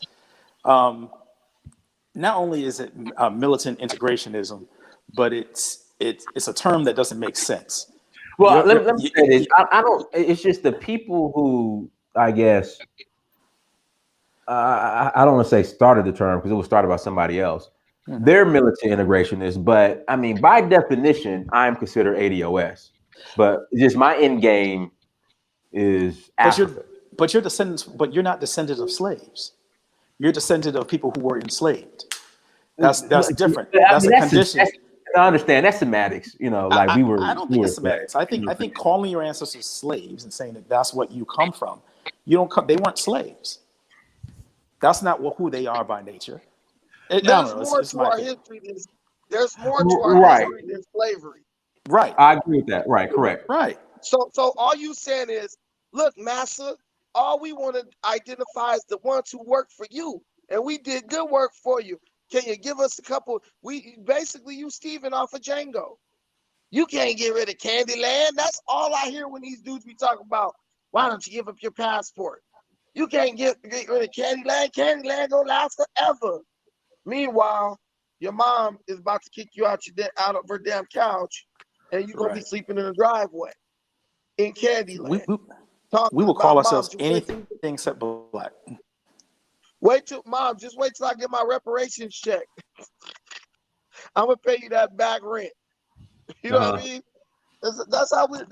Not only is it militant integrationism, but it's a term that doesn't make sense. Well, You're, let me say this. I don't. It's just the people who, I guess, I don't want to say started the term because it was started by somebody else. Mhm. They're militant integrationists, but I mean, by definition, I'm considered ADOS. But just my end game is Africa. But you're not descendants of slaves. You're descendant of people who were enslaved. That's different. I That's mean, a condition. I understand. That's semantics. Like we were. I don't We think were it's semantics. I think calling your ancestors slaves and saying that that's what you come from. You don't come. They weren't slaves. That's not who they are by nature. I don't There's know. more It's to my our opinion. history than there's more to our right. history than slavery. Right. I agree with that. Right. Correct. Right. So all you saying is, look, massa, all we want to identify is the ones who work for you, and we did good work for you. Can you give us a couple? We basically you Steven off of Django. You can't get rid of Candyland. That's all I hear when these dudes be talking about. Why don't you give up your passport? You can't get rid of Candyland. Candyland gonna last forever. Meanwhile, your mom is about to kick you out of her damn couch, and you're gonna be Right. sleeping in the driveway in We, Candyland. we, we Talking will call about mom, ourselves just anything except black. just wait till I get my reparations check. I'm gonna pay you that back rent. You know what I mean? That's how we're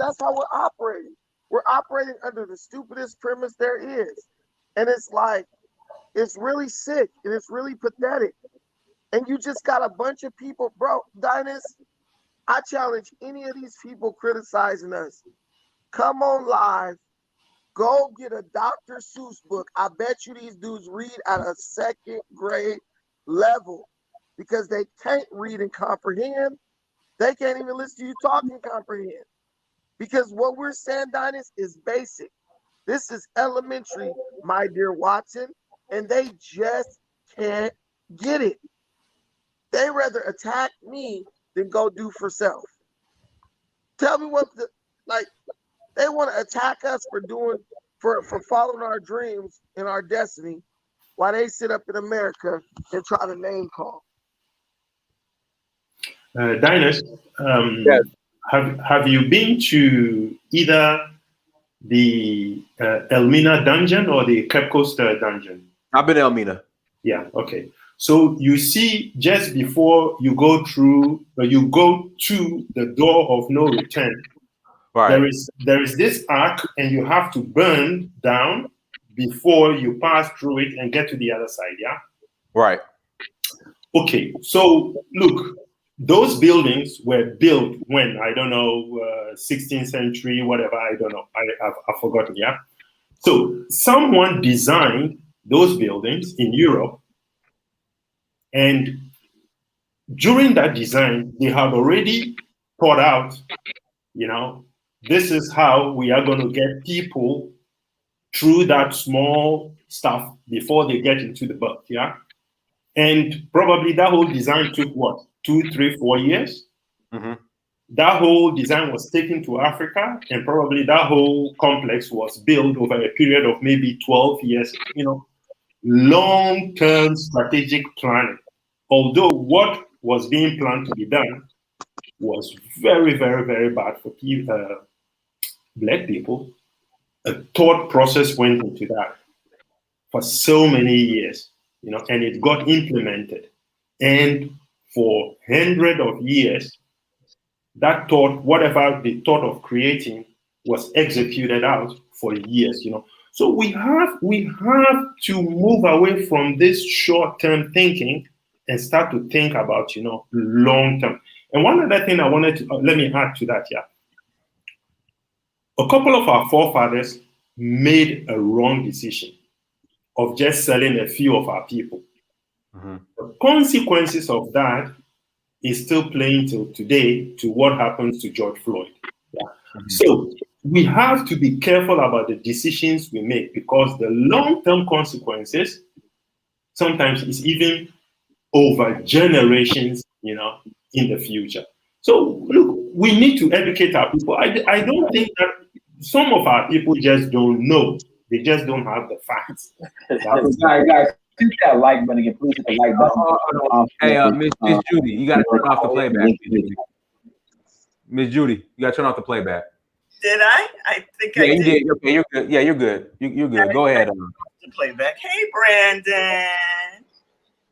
operating. We're operating under the stupidest premise there is. And it's like, it's really sick and it's really pathetic. And you just got a bunch of people, bro, Dynast, I challenge any of these people criticizing us. Come on live. Go get a Dr. Seuss book. I bet you these dudes read at a second grade level because they can't read and comprehend. They can't even listen to you talk and comprehend. Because what we're saying, Dynast, is basic. This is elementary, my dear Watson, and they just can't get it. They rather attack me than go do for self. Tell me what they want to attack us for doing for following our dreams and our destiny while they sit up in America and try to name call. Dynast, Yes. have you been to either the Elmina dungeon or the Cape Coast dungeon? I've been to Elmina. Yeah, okay. So you see, just before you go through, you go to the door of no return. Right. There is this arc, and you have to burn down before you pass through it and get to the other side. Yeah. Right. Okay. So look, those buildings were built when, I don't know, 16th century, whatever. I don't know. I've forgotten. Yeah. So someone designed those buildings in Europe, and during that design, they had already thought out, this is how we are going to get people through that small stuff before they get into the bus. Yeah. And probably that whole design took what, 2, 3, 4 years? Mm-hmm. That whole design was taken to Africa, and probably that whole complex was built over a period of maybe 12 years, long-term strategic planning. Although what was being planned to be done was very, very, very bad for Black people. A thought process went into that for so many years, and it got implemented. And for hundreds of years, that thought, whatever the thought of creating, was executed out for years, So we have to move away from this short-term thinking and start to think about, long-term. And one other thing I wanted to let me add to that, yeah. A couple of our forefathers made a wrong decision of just selling a few of our people. Mm-hmm. The consequences of that is still playing till today to what happens to George Floyd. Yeah. Mm-hmm. So we have to be careful about the decisions we make, because the long-term consequences sometimes is even over generations, in the future. So look, we need to educate our people. I don't think that some of our people just don't know. They just don't have the facts. Guys, hit that like button again. Please hit the like button. Hey, Miss Judy, you got to turn off the playback. Miss Judy, you got to turn off the playback. Did I? I think I did. Did. Okay, you're good. Yeah, you're good. You're good. Go ahead. The playback. Hey, Brandon.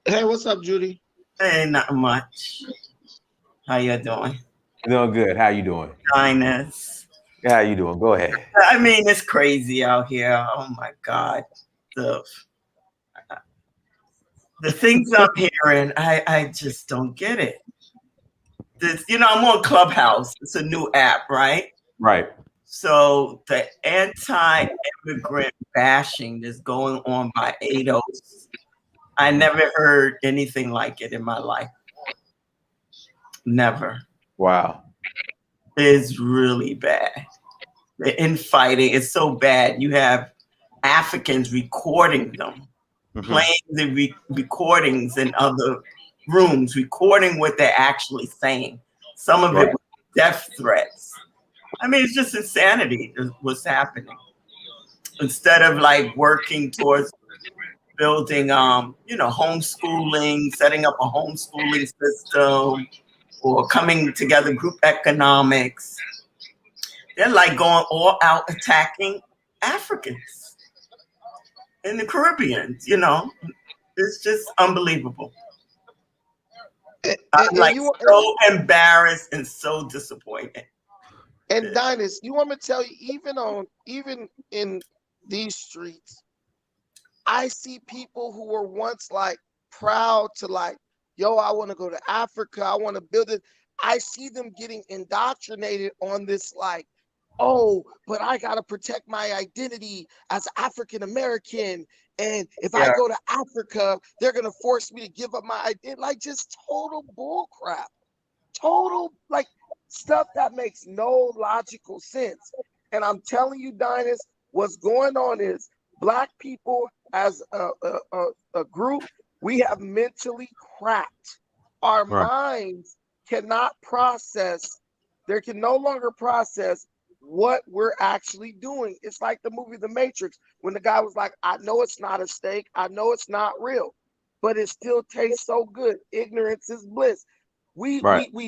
Hey, what's up, Judy? Hey, not much. How you doing? Doing good. How you doing? Kindness. How you doing? Go ahead. I mean, it's crazy out here. Oh my God. The things I'm hearing, I just don't get it. This, I'm on Clubhouse. It's a new app, right? Right. So the anti-immigrant bashing that's going on by ADOS, I never heard anything like it in my life. Never. Wow. It's really bad. The infighting is so bad. You have Africans recording them, playing the recordings in other rooms, recording what they're actually saying. Some of it with death threats. I mean, it's just insanity what's happening. Instead of working towards building, homeschooling, setting up a homeschooling system, or coming together, group economics, they're going all out attacking Africans in the Caribbean. It's just unbelievable. I'm so embarrassed and so disappointed. And Dynast, you want me to tell you, even in these streets, I see people who were once proud to yo, I want to go to Africa, I want to build it. I see them getting indoctrinated on this, like, oh, but I got to protect my identity as African American. And if I go to Africa, they're going to force me to give up my identity. Like, just total bull crap. Total, like, stuff that makes no logical sense. And I'm telling you, Dynast, what's going on is Black people as a group, we have mentally cracked. Our minds cannot process, they can no longer process what we're actually doing. It's like the movie The Matrix, when the guy was like, I know it's not a steak, I know it's not real, but it still tastes so good. Ignorance is bliss. We've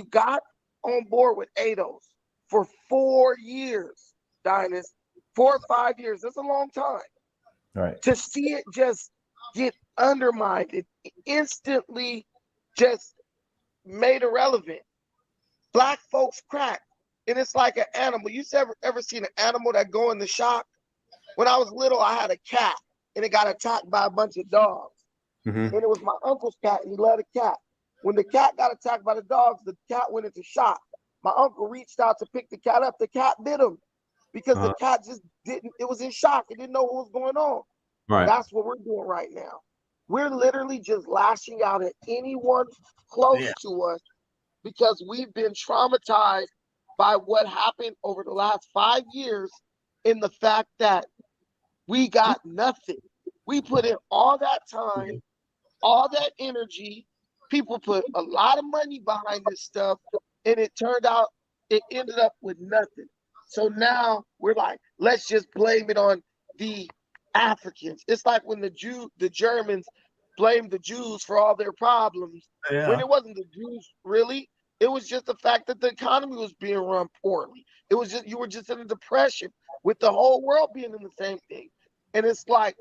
got on board with ADOS for 4 years, Dynast. 4 or 5 years. That's a long time. Right. To see it just get undermined, it instantly just made irrelevant. Black folks crack. And it's like an animal. You ever seen an animal that go into shock? When I was little, I had a cat, and it got attacked by a bunch of dogs. And it was my uncle's cat, and he loved a cat. When the cat got attacked by the dogs, the cat went into shock. My uncle reached out to pick the cat up. The cat bit him because the cat just didn't, it was in shock. It didn't know what was going on. Right. That's what we're doing right now. We're literally just lashing out at anyone close to us because we've been traumatized by what happened over the last 5 years, in the fact that we got nothing. We put in all that time, all that energy. People put a lot of money behind this stuff, and it turned out, it ended up with nothing. So now we're like, let's just blame it on the Africans. It's like when the Germans blamed the Jews for all their problems, when it wasn't the Jews, really. It was just the fact that the economy was being run poorly. It was just, you were just in a depression with the whole world being in the same thing. And it's like,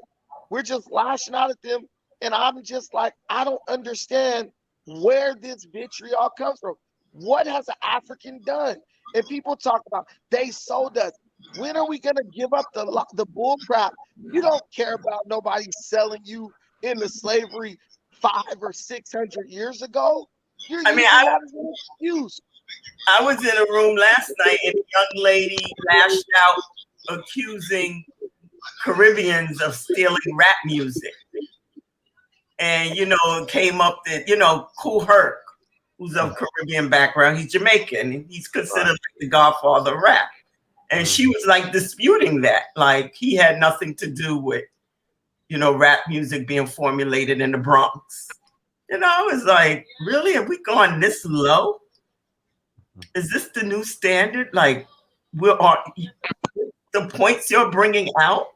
we're just lashing out at them. And I'm just like, I don't understand where this vitriol comes from. What has an African done? And people talk about, they sold us. When are we going to give up the bull crap? You don't care about nobody selling you into slavery 500 or 600 years ago. You're using that as an excuse. I was in a room last night, and a young lady lashed out accusing Caribbeans of stealing rap music. And, you know, it came up that, you know, Kool Herc, who's of Caribbean background, he's Jamaican, and he's considered like the godfather of rap. And she was like disputing that, like he had nothing to do with, you know, rap music being formulated in the Bronx. You know, I was like, really? Have we gone this low? Is this the new standard? Like, the points you're bringing out?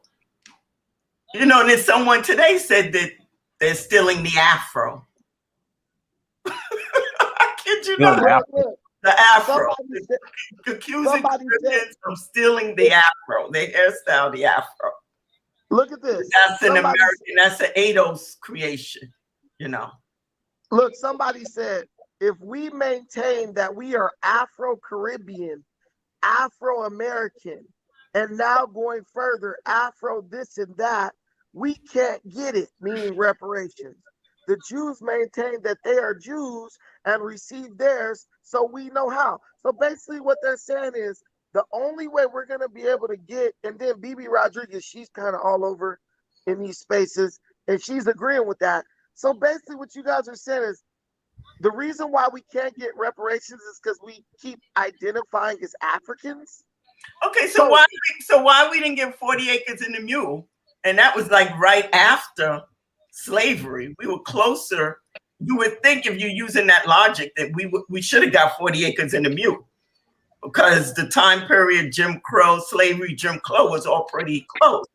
You know, and then someone today said that they're stealing the Afro. I kid you not. The Afro. Accusing Christians of stealing the Afro. They hairstyle the Afro. Look at this. That's an American, that's an ADOS creation, you know. Look, somebody said, if we maintain that we are Afro-Caribbean, Afro-American, and now going further, Afro this and that, we can't get it, meaning reparations. The Jews maintain that they are Jews and receive theirs, so we know how. So basically what they're saying is, the only way we're going to be able to get, and then BB Rodriguez, she's kind of all over in these spaces, and she's agreeing with that. So basically what you guys are saying is, the reason why we can't get reparations is because we keep identifying as Africans. Okay, so why we didn't get 40 acres in the mule? And that was like right after slavery. We were closer. You would think, if you're using that logic, that we should have got 40 acres in the mule, because the time period, Jim Crow, slavery, Jim Crow was all pretty close.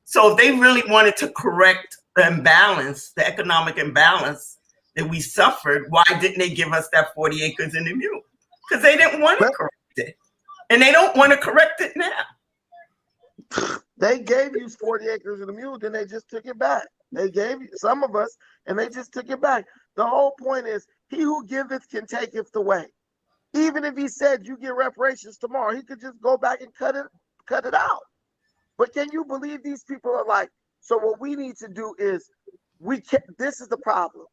So if they really wanted to correct the imbalance, the economic imbalance that we suffered, why didn't they give us that 40 acres in the mule? Because they didn't want to correct it. And they don't want to correct it now. They gave you 40 acres in the mule, then they just took it back. They gave you some of us, and they just took it back. The whole point is, he who giveth can taketh away. Even if he said you get reparations tomorrow, he could just go back and cut it out. But can you believe these people are like, so what we need to do is, this is the problem.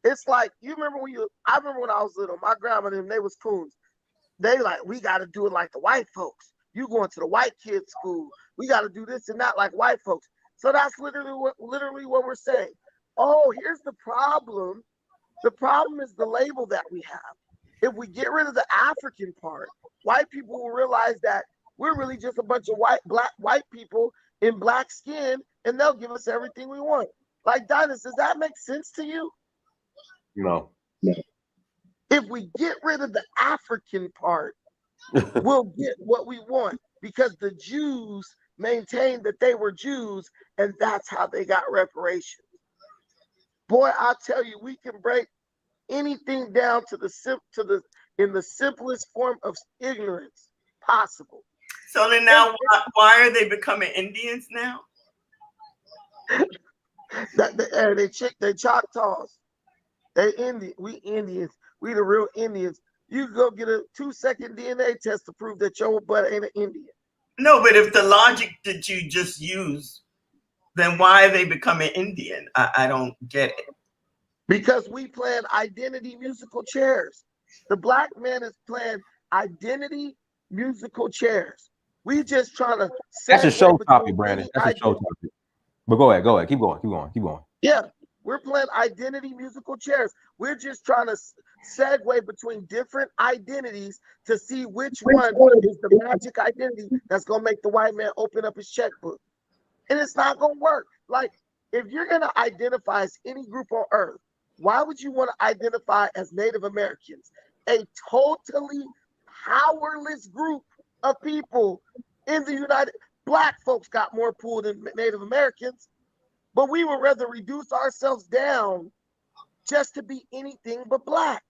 It's like, I remember when I was little, my grandma and them, they was coons. They like, we got to do it like the white folks. You going to the white kids' school. We got to do this and that like white folks. So that's literally what we're saying. Oh, here's the problem. The problem is the label that we have. If we get rid of the African part, white people will realize that we're really just a bunch of white people in black skin, and they'll give us everything we want. Like, Dynast, does that make sense to you? No. If we get rid of the African part, we'll get what we want, because the Jews maintained that they were Jews, and that's how they got reparations. Boy, I'll tell you, we can break anything down to in the simplest form of ignorance possible. So then now, why are they becoming Indians now? They Choctaws. They Indian. We Indians. We the real Indians. You go get a 2-second DNA test to prove that your butt ain't an Indian. No, but if the logic that you just used, then why are they becoming Indian? I don't get it. Because we playing identity musical chairs. The black man is playing identity musical chairs. We just trying to. That's a show topic, Brandon. That's a show topic. But go ahead. Keep going. Yeah, we're playing identity musical chairs. We're just trying to segue between different identities to see which one is the magic identity that's gonna make the white man open up his checkbook. And it's not gonna work. Like, if you're gonna identify as any group on earth, why would you want to identify as Native Americans? A totally powerless group of people in the United. Black folks got more pull than Native Americans, but we would rather reduce ourselves down just to be anything but black.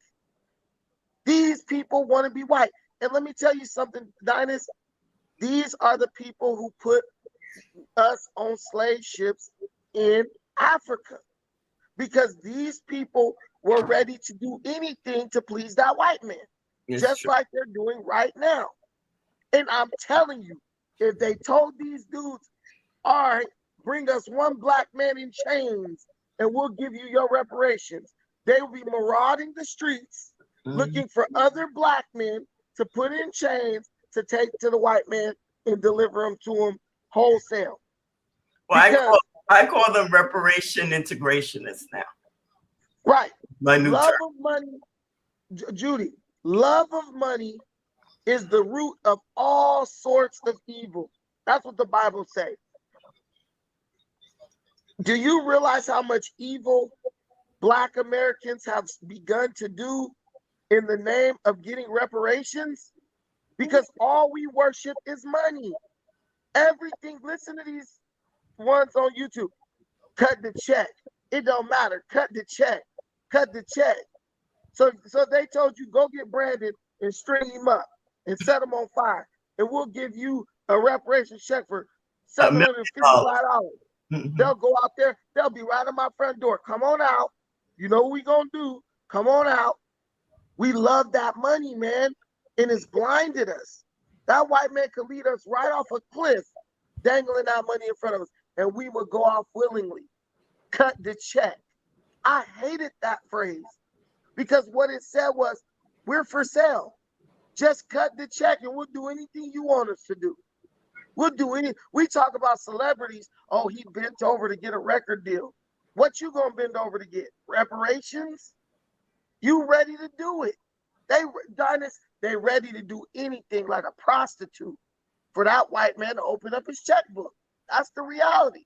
These people want to be white. And let me tell you something, Dynast. These are the people who put us on slave ships in Africa, because these people were ready to do anything to please that white man, just like they're doing right now. And I'm telling you, if they told these dudes, all right, bring us one black man in chains and we'll give you your reparations, they will be marauding the streets looking for other black men to put in chains to take to the white man and deliver them to him wholesale. Well, I call them reparation integrationists now. Right. My new love term. of money, Judy, love of money is the root of all sorts of evil. That's what the Bible says. Do you realize how much evil Black Americans have begun to do in the name of getting reparations? Because all we worship is money. Everything, listen to these ones on YouTube. Cut the check. It don't matter. Cut the check. Cut the check. So they told you, go get Brandon and string him up and set him on fire, and we'll give you a reparation check for $755. They'll go out there. They'll be right at my front door. Come on out. You know what we gonna do? Come on out. We love that money, man, and it's blinded us. That white man could lead us right off a cliff, dangling that money in front of us, and we would go off willingly. Cut the check. I hated that phrase, because what it said was, we're for sale. Just cut the check and we'll do anything you want us to do. We'll do anything. We talk about celebrities. Oh, he bent over to get a record deal. What you gonna bend over to get? Reparations? You ready to do it? They ready to do anything, like a prostitute, for that white man to open up his checkbook. That's the reality.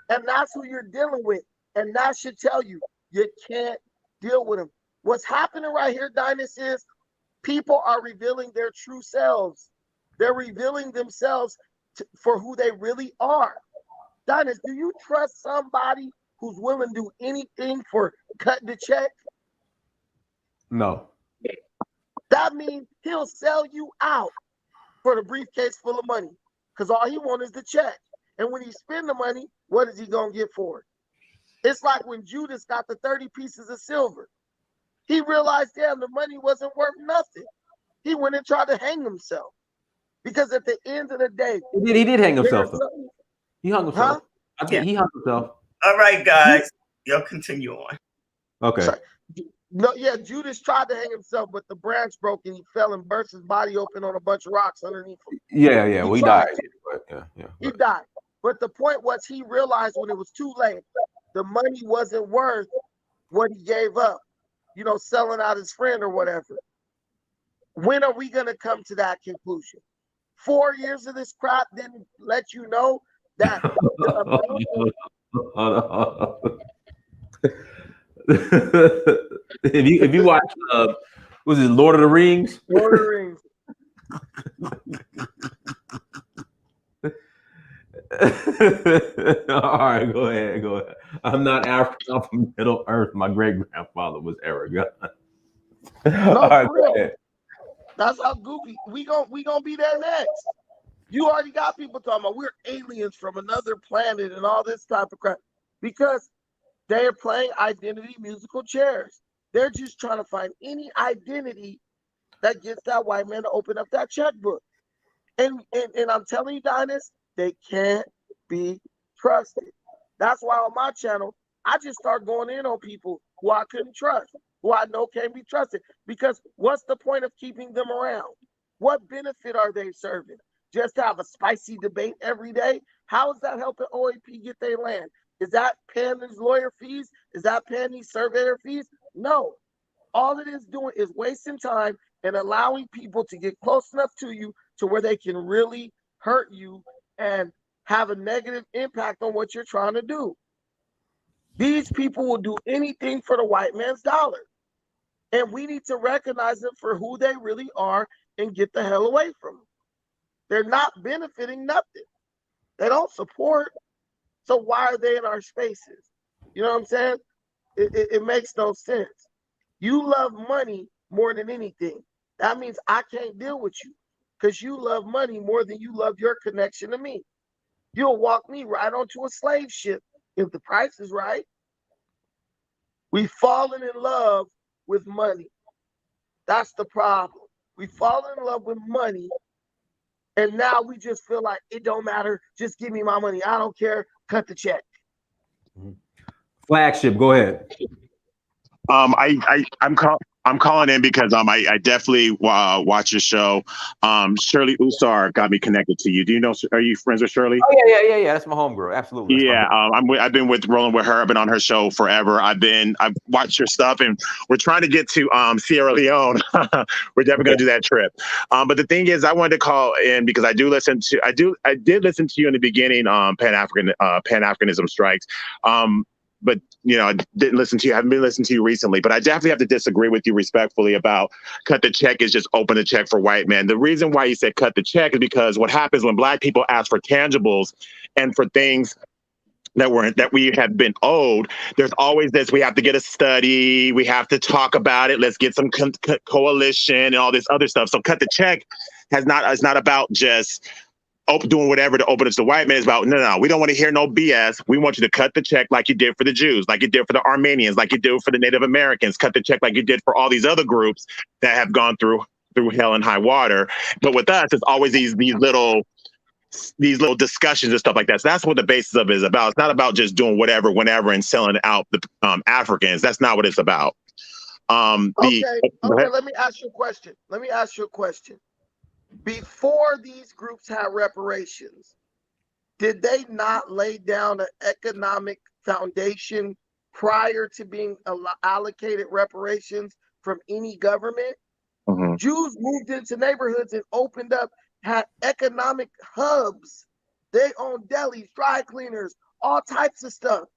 And that's who you're dealing with. And that should tell you, you can't deal with them. What's happening right here, Dynast, is people are revealing their true selves. They're revealing themselves for who they really are. Dynast, do you trust somebody who's willing to do anything for cut the check? No. That means he'll sell you out for the briefcase full of money, because all he wants is the check. And when he spend the money, what is he going to get for it? It's like when Judas got the 30 pieces of silver. He realized, damn, the money wasn't worth nothing. He went and tried to hang himself. Because at the end of the day, he did hang himself, though. He hung himself. Huh? I think he hung himself. All right, guys. Y'all continue on. Okay. Sorry. No, yeah, Judas tried to hang himself, but the branch broke and he fell and burst his body open on a bunch of rocks underneath him. Yeah, yeah. Well, he died. But, yeah. He died. But the point was, he realized when it was too late, the money wasn't worth what he gave up, you know, selling out his friend or whatever. When are we going to come to that conclusion? 4 years of this crap didn't let you know that. if you watch, was it Lord of the Rings? Lord of the Rings. All right, go ahead. I'm not African. I'm from Middle Earth. My great grandfather was Aragon. No, all right, for go real. ahead. That's how goofy we gonna be there next. You already got people talking about we're aliens from another planet and all this type of crap because they are playing identity musical chairs. They're just trying to find any identity that gets that white man to open up that checkbook. And I'm telling you, Dynast, they can't be trusted. That's why on my channel, I just start going in on people who I couldn't trust, who I know can't be trusted. Because what's the point of keeping them around? What benefit are they serving? Just to have a spicy debate every day? How is that helping OAP get their land? Is that paying these lawyer fees? Is that paying these surveyor fees? No. All it is doing is wasting time and allowing people to get close enough to you to where they can really hurt you and have a negative impact on what you're trying to do. These people will do anything for the white man's dollar. And we need to recognize them for who they really are and get the hell away from them. They're not benefiting nothing. They don't support. So why are they in our spaces? You know what I'm saying? It makes no sense. You love money more than anything. That means I can't deal with you because you love money more than you love your connection to me. You'll walk me right onto a slave ship if the price is right. We've fallen in love with money. That's the problem. We've fallen in love with money, and now we just feel like it don't matter. Just give me my money. I don't care. Cut the check. Flagship, go ahead. I'm calling in because I definitely watch your show. Shirley Usar got me connected to you. Do you know? Are you friends with Shirley? Oh yeah. That's my homegirl. Absolutely. That's Yeah, I've been rolling with her. I've been on her show forever. I've watched her stuff, and we're trying to get to Sierra Leone. We're definitely going to do that trip. But the thing is, I wanted to call in because I did listen to you in the beginning. Pan-Africanism strikes. But I didn't listen to you. I haven't been listening to you recently. But I definitely have to disagree with you respectfully about cut the check is just open the check for white men. The reason why you said cut the check is because what happens when Black people ask for tangibles and for things that we have been owed, there's always this: we have to get a study, we have to talk about it, let's get some coalition and all this other stuff. So cut the check it's not about just doing whatever to open it to the white man. Is about no, we don't want to hear no BS. We want you to cut the check like you did for the Jews, like you did for the Armenians, like you did for the Native Americans. Cut the check like you did for all these other groups that have gone through hell and high water. But with us, it's always these little discussions and stuff like that. So that's what the basis of it is about. It's not about just doing whatever, whenever, and selling out the Africans. That's not what it's about. Okay, let me ask you a question. Before these groups had reparations, did they not lay down an economic foundation prior to being allocated reparations from any government? Mm-hmm. Jews moved into neighborhoods and opened up, had economic hubs. They owned delis, dry cleaners, all types of stuff.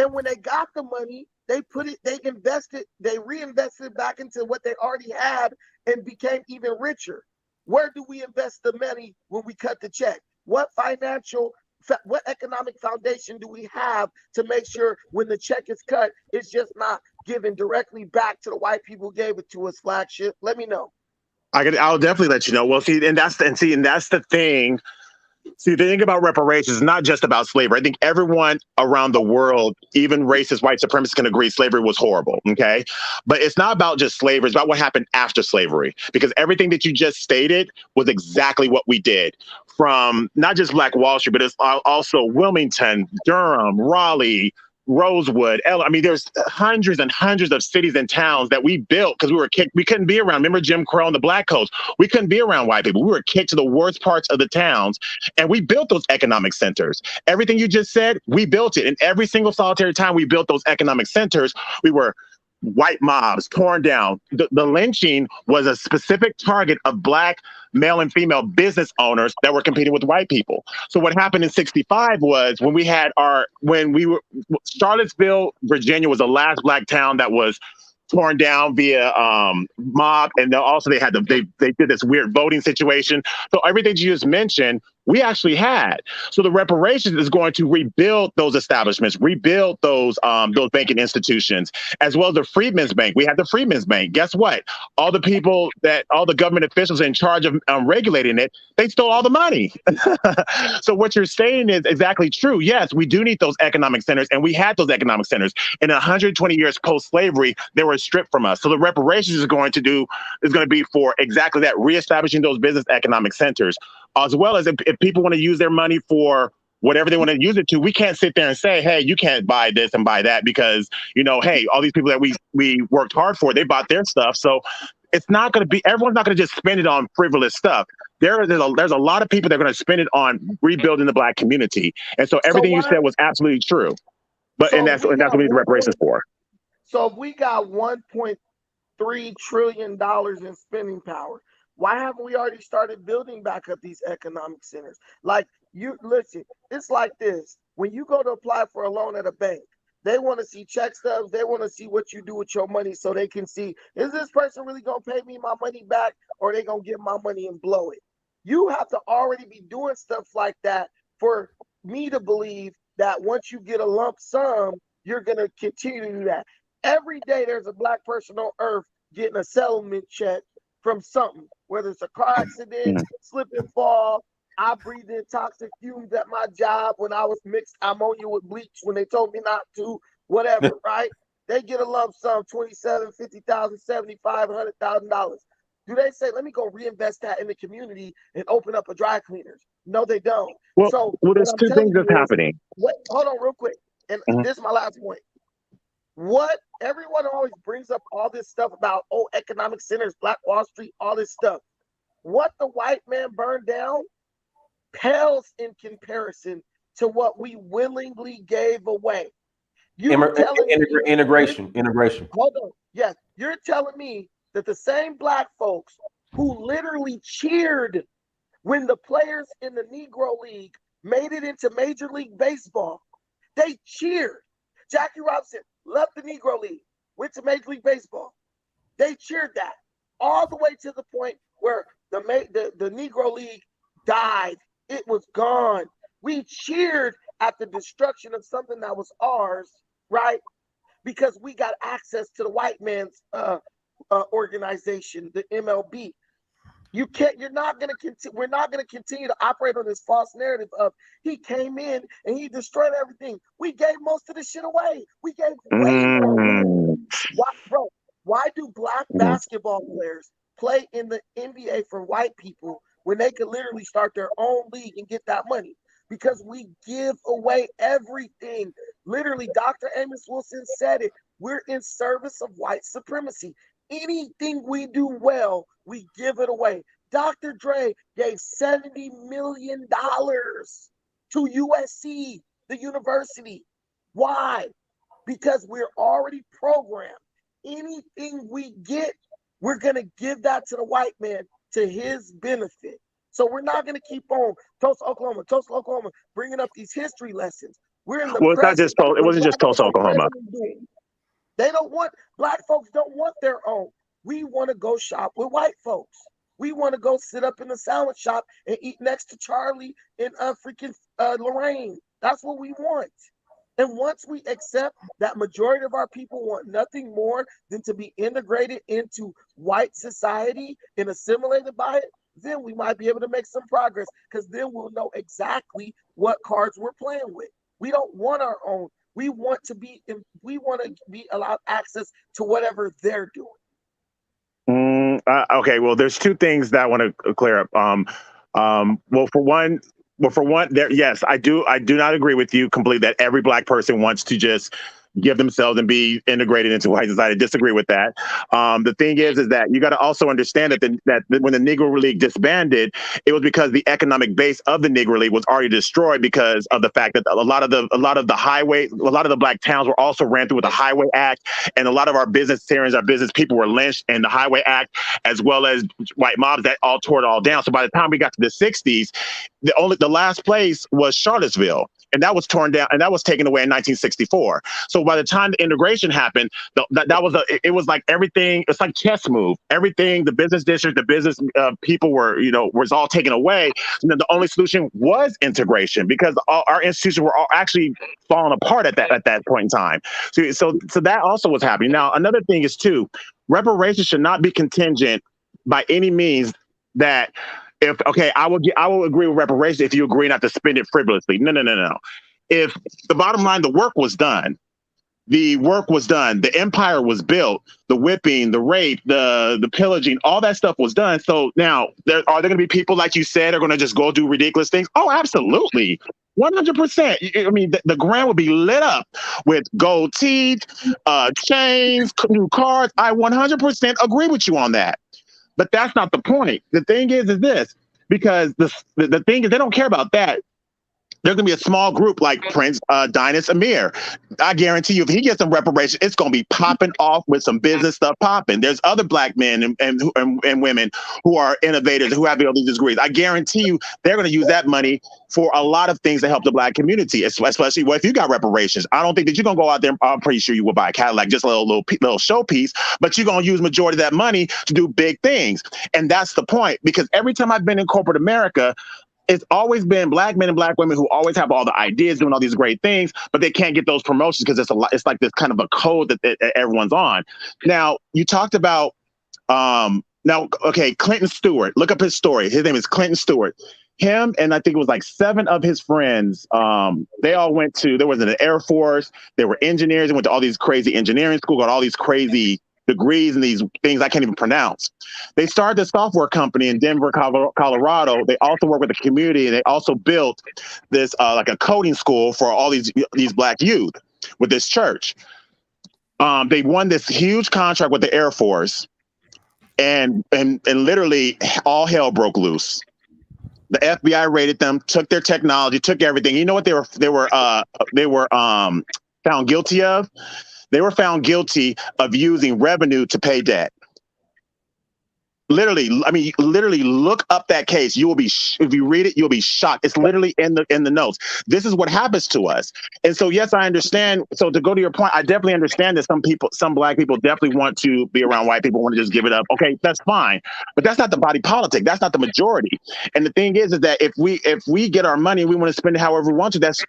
And when they got the money, they reinvested back into what they already had and became even richer. Where do we invest the money when we cut the check? What economic foundation do we have to make sure when the check is cut, it's just not given directly back to the white people who gave it to us? Flagship, let me know. I'll definitely let you know. Well, that's the thing. See, the thing about reparations is not just about slavery. I think everyone around the world, even racist white supremacists, can agree slavery was horrible, okay? But it's not about just slavery. It's about what happened after slavery. Because everything that you just stated was exactly what we did. From not just Black Wall Street, but it's also Wilmington, Durham, Raleigh, Rosewood. I mean, there's hundreds and hundreds of cities and towns that we built because we were kicked. We couldn't be around. Remember Jim Crow and the Black Coast? We couldn't be around white people. We were kicked to the worst parts of the towns, and we built those economic centers. Everything you just said, we built it. And every single solitary time we built those economic centers, we were white mobs torn down. The lynching was a specific target of Black male and female business owners that were competing with white people. So what happened in 65 was Charlottesville, Virginia was the last Black town that was torn down via mob, and then also they did this weird voting situation. So everything you just mentioned, we actually had. So the reparations is going to rebuild those establishments, rebuild those banking institutions, as well as the Freedmen's Bank. We had the Freedmen's Bank. Guess what? All the government officials in charge of regulating it, they stole all the money. So what you're saying is exactly true. Yes, we do need those economic centers, and we had those economic centers. In 120 years post-slavery, they were stripped from us. So the reparations is going to be for exactly that, reestablishing those business economic centers, as well as if people want to use their money for whatever they want to use it to. We can't sit there and say, hey, you can't buy this and buy that because, hey, all these people that we worked hard for, they bought their stuff. So it's not going to be, everyone's not going to just spend it on frivolous stuff. There's a lot of people that are going to spend it on rebuilding the Black community. And so everything you said was absolutely true. And that's what we need the reparations for. So if we got $1.3 trillion in spending power, why haven't we already started building back up these economic centers? Like, listen, it's like this. When you go to apply for a loan at a bank, they want to see check stubs. They want to see what you do with your money so they can see, is this person really going to pay me my money back, or are they going to get my money and blow it? You have to already be doing stuff like that for me to believe that once you get a lump sum, you're going to continue to do that. Every day there's a Black person on earth getting a settlement check from something, whether it's a car accident, slip and fall. I breathed in toxic fumes at my job when I was mixed ammonia with bleach when they told me not to, whatever, right? They get a lump sum, $27,000, $50,000, $75,000, $100,000. Do they say, let me go reinvest that in the community and open up a dry cleaners? No, they don't. Well, there's two things that's happening. Hold on real quick. And this is my last point. What everyone always brings up all this stuff about, economic centers, Black Wall Street, all this stuff. What the white man burned down pales in comparison to what we willingly gave away. Integration. Hold on. Yes, you're telling me that the same Black folks who literally cheered when the players in the Negro League made it into Major League Baseball, they cheered. Jackie Robinson left the Negro League, went to Major League Baseball. They cheered that all the way to the point where the Negro League died. It was gone. We cheered at the destruction of something that was ours, right? Because we got access to the white man's organization, the MLB. We're not going to continue to operate on this false narrative of he came in and he destroyed everything. We gave most of the shit away. We gave way more. Why do Black basketball players play in the NBA for white people when they could literally start their own league and get that money? Because we give away everything. Literally, Dr. Amos Wilson said it. We're in service of white supremacy. Anything we do well, we give it away. Dr. Dre gave $70 million to USC, the university. Why? Because we're already programmed. Anything we get, we're going to give that to the white man to his benefit. So we're not going to keep on Tulsa, Oklahoma, bringing up these history lessons. We're in the it's not just it wasn't just Tulsa, Oklahoma. They don't want, Black folks don't want their own. We want to go shop with white folks. We want to go sit up in the sandwich shop and eat next to Charlie in freaking Lorraine. That's what we want. And once we accept that majority of our people want nothing more than to be integrated into white society and assimilated by it, then we might be able to make some progress, because then we'll know exactly what cards we're playing with. We don't want our own. We want to be allowed access to whatever they're doing. Okay, well, there's two things that I want to clear up. Well, for one, Well, for one, yes, I do not agree with you completely that every black person wants to just give themselves and be integrated into white society. I disagree with that. The thing is that you got to also understand that when the Negro League disbanded, it was because the economic base of the Negro League was already destroyed because of the fact that a lot of the black towns were also ran through with the Highway Act, and a lot of our business tyranns, our business people were lynched in the Highway Act, as well as white mobs that all tore it all down. So by the time we got to the 60s, the last place was Charlottesville, and that was torn down and that was taken away in 1964. So by the time the integration happened, it was like everything. It's like chess move. Everything, the business district, the business people was all taken away. And then the only solution was integration because our institutions were all actually falling apart at that point in time. So that also was happening. Now another thing is too, reparations should not be contingent by any means that. I will agree with reparations if you agree not to spend it frivolously. No. If the bottom line, the work was done, the empire was built, the whipping, the rape, the pillaging, all that stuff was done. So now, are there going to be people, like you said, are going to just go do ridiculous things? Oh, absolutely. 100%. I mean, the ground would be lit up with gold teeth, chains, new cars. I 100% agree with you on that. But that's not the point. The thing is this, because the thing is, they don't care about that. There's going to be a small group like Prince Dynast Amir. I guarantee you, if he gets some reparations, it's going to be popping off with some business stuff popping. There's other black men and women who are innovators who have all these degrees. I guarantee you, they're going to use that money for a lot of things to help the black community, especially if you got reparations. I don't think that you're going to go out there. I'm pretty sure you will buy a Cadillac, just a little showpiece, but you're going to use majority of that money to do big things. And that's the point, because every time I've been in corporate America, it's always been black men and black women who always have all the ideas, doing all these great things, but they can't get those promotions because it's like this kind of a code that everyone's on. Now, you talked about, Clinton Stewart. Look up his story. His name is Clinton Stewart. Him and I think it was like 7 of his friends, they all there was in the Air Force, they were engineers, they went to all these crazy engineering school, got all these crazy degrees and these things I can't even pronounce. They started a software company in Denver, Colorado. They also work with the community, and they also built this like a coding school for all these black youth with this church. They won this huge contract with the Air Force, and literally all hell broke loose. The FBI raided them, took their technology, took everything. You know what they were found guilty of? They were found guilty of using revenue to pay debt. Literally look up that case. You will be, if you read it, you'll be shocked. It's literally in the notes. This is what happens to us. And so, yes, I understand. So to go to your point, I definitely understand that some black people definitely want to be around white people, want to just give it up. Okay, that's fine. But that's not the body politic. That's not the majority. And the thing is that if we get our money, we want to spend it however we want to, that's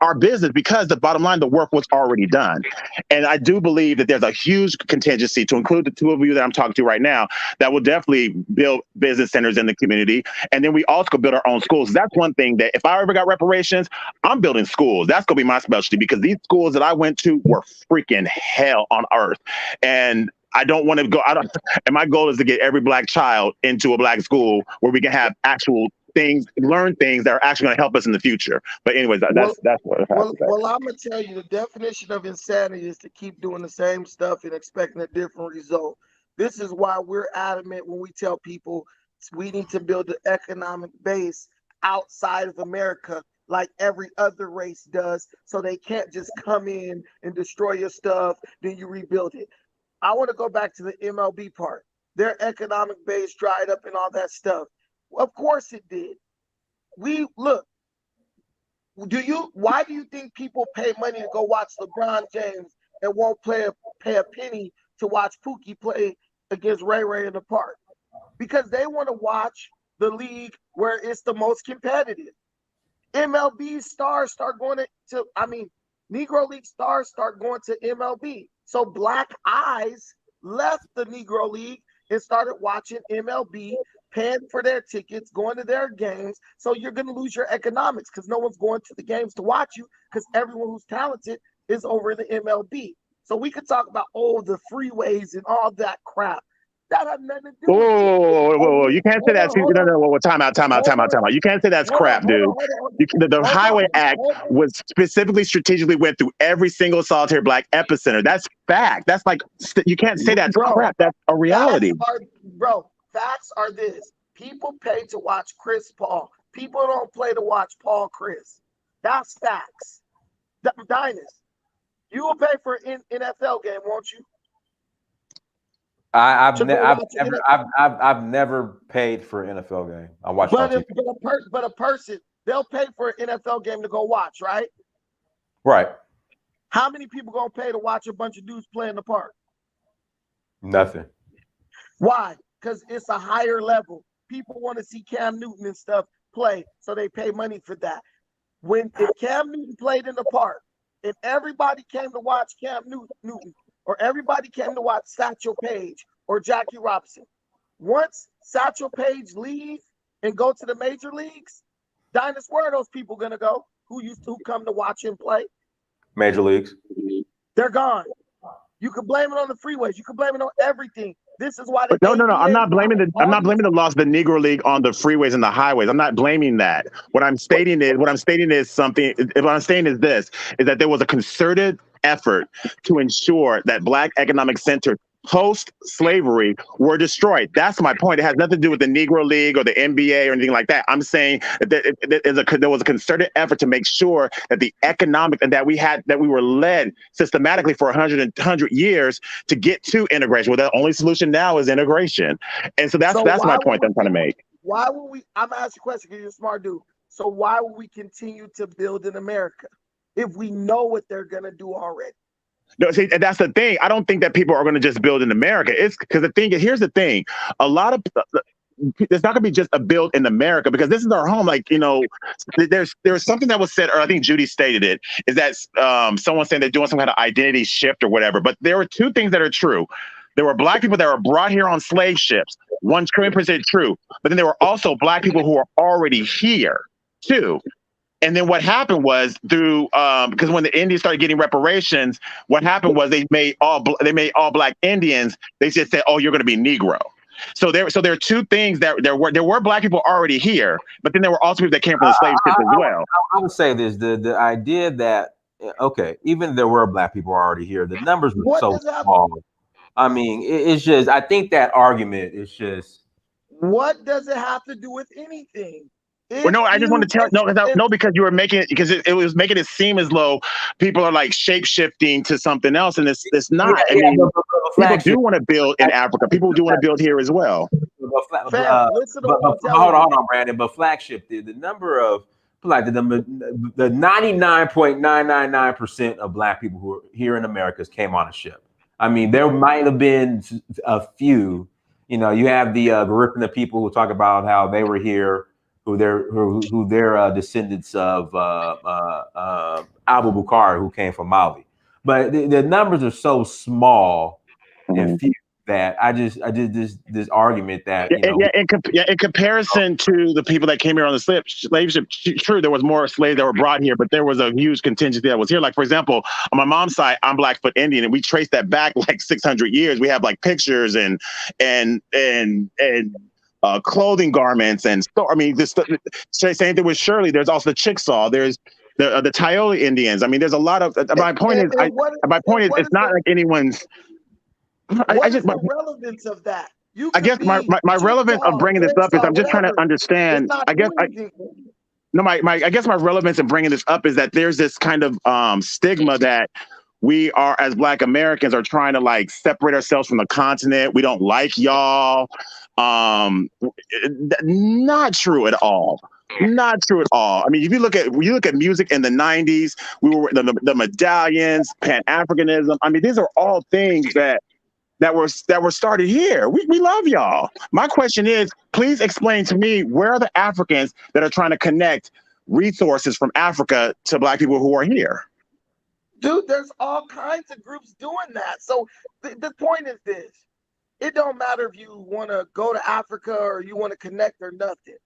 our business, because the bottom line, the work was already done. And I do believe that there's a huge contingency, to include the 2 of you that I'm talking to right now, that will definitely build business centers in the community. And then we also could build our own schools. That's one thing that if I ever got reparations, I'm building schools. That's going to be my specialty, because these schools that I went to were freaking hell on earth. And I don't want to go, and my goal is to get every black child into a black school where we can have actual things, learn things that are actually going to help us in the future. But anyways, that's what I have to say. Well, I'm going to tell you, the definition of insanity is to keep doing the same stuff and expecting a different result. This is why we're adamant when we tell people we need to build an economic base outside of America like every other race does, so they can't just come in and destroy your stuff, then you rebuild it. I want to go back to the MLB part. Their economic base dried up and all that stuff. Of course it did. Why do you think people pay money to go watch LeBron James and won't pay a penny to watch Pookie play against Ray Ray in the park? Because they want to watch the league where it's the most competitive. MLB stars start going Negro League stars start going to MLB. So black eyes left the Negro League and started watching MLB, paying for their tickets, going to their games. So you're going to lose your economics because no one's going to the games to watch you, because everyone who's talented is over in the MLB. So we could talk about, the freeways and all that crap. That had nothing to do with it. Whoa. You can't say Hold that. on, hold on, No. Time out. You can't say that's hold on, crap, hold dude. on, hold on, The hold Highway on, Act hold on. was specifically strategically went through every single solitary black epicenter. That's fact. That's like, you can't say that's Bro, crap. That's a reality. Facts are this. People pay to watch Chris Paul. People don't play to watch Paul Chris. That's facts. Dynast, you will pay for an NFL game, won't you? I've To I've never paid for an NFL game. I watched it on TV. But a person, they'll pay for an NFL game to go watch, right? Right. How many people gonna pay to watch a bunch of dudes play in the park? Nothing. Why? Because it's a higher level. People want to see Cam Newton and stuff play, so they pay money for that. If Cam Newton played in the park, if everybody came to watch Cam Newton, or everybody came to watch Satchel Paige or Jackie Robinson, once Satchel Paige leave and go to the major leagues, Dynast, where are those people gonna go? Who come to watch him play? Major leagues. They're gone. You can blame it on the freeways. You can blame it on everything. This is why the No. ABA I'm not blaming the loss of the Negro League on the freeways and the highways. I'm not blaming that. What I'm stating is this: is that there was a concerted effort to ensure that black economic centers post-slavery were destroyed. That's my point. It has nothing to do with the Negro League or the NBA or anything like that. I'm saying that there was a concerted effort to make sure that the economic and that we were led systematically for 100 years to get to integration. Well, the only solution now is integration, and so that's my point that I'm trying to make. Why would we? I'm gonna ask you a question because you're a smart dude. So why would we continue to build in America if we know what they're gonna do already? No, see, that's the thing. I don't think that people are going to just build in America. It's because here's the thing. A lot of it's not going to be just a build in America because this is our home. Like, there's something that was said, or I think Judy stated it, is that someone saying they're doing some kind of identity shift or whatever. But there were two things that are true. There were black people that were brought here on slave ships, 1,000,000,000% true. But then there were also black people who are already here too. And then what happened was because when the Indians started getting reparations, what happened was they made all black Indians. They just said, "Oh, you're going to be Negro." So there are two things that there were black people already here, but then there were also people that came from the slave ships as well. I would say this: the idea that even there were black people already here, the numbers were so small. I mean, it's just. I think that argument is just. What does it have to do with anything? Well, no, I just want to tell because you were making it because it was making it seem as though people are like shape shifting to something else, and it's not. People do want to build in Africa. People do want to build here as well. Hold on, Brandon. But flagship, the number of like the 99.999% of black people who are here in America came on a ship. I mean, there might have been a few. You have the Garifuna people who talk about how they were here. Who they're descendants of Abu Bakr, who came from Mali, but the numbers are so small and few that I did this argument that in comparison to the people that came here on the slave ship, true, there was more slaves that were brought here, but there was a huge contingency that was here. Like, for example, on my mom's side, I'm Blackfoot Indian, and we trace that back like 600 years. We have like pictures and clothing garments and same thing with Shirley. There's also the Chickasaw. There's the Taioli Indians. I mean, there's a lot of. My point is, it's not like anyone's. What is the relevance of that? I guess my relevance of bringing this up is I'm just trying to understand. I guess my relevance in bringing this up is that there's this kind of stigma that we are, as Black Americans, are trying to like separate ourselves from the continent. We don't like y'all. Not true at all. Not true at all. I mean, if you look at music in the 90s, we were the medallions, Pan-Africanism. I mean, these are all things that were started here. We love y'all. My question is, please explain to me, where are the Africans that are trying to connect resources from Africa to Black people who are here? Dude, there's all kinds of groups doing that. So the point is this. It don't matter if you want to go to Africa or you want to connect or nothing.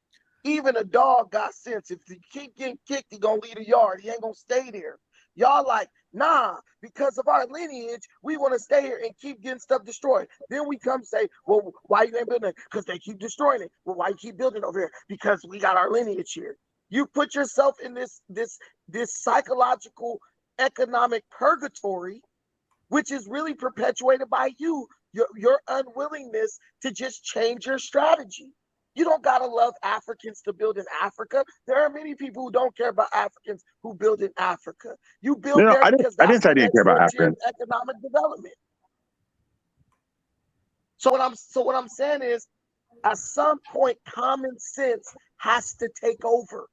Even a dog got sense. If he keep getting kicked, he gonna leave the yard. He ain't gonna stay there. Y'all like, nah, because of our lineage, we want to stay here and keep getting stuff destroyed. Then we come say, well, why you ain't building it? Because they keep destroying it. Well, why you keep building over here? Because we got our lineage here. You put yourself in this psychological economic purgatory, which is really perpetuated by your unwillingness to just change your strategy. You don't gotta love Africans to build in Africa. There are many people who don't care about Africans who build in Africa. You build there because I didn't that's say I the didn't care next about frontier of Africans. economic development. So what I'm saying is, at some point, common sense has to take over.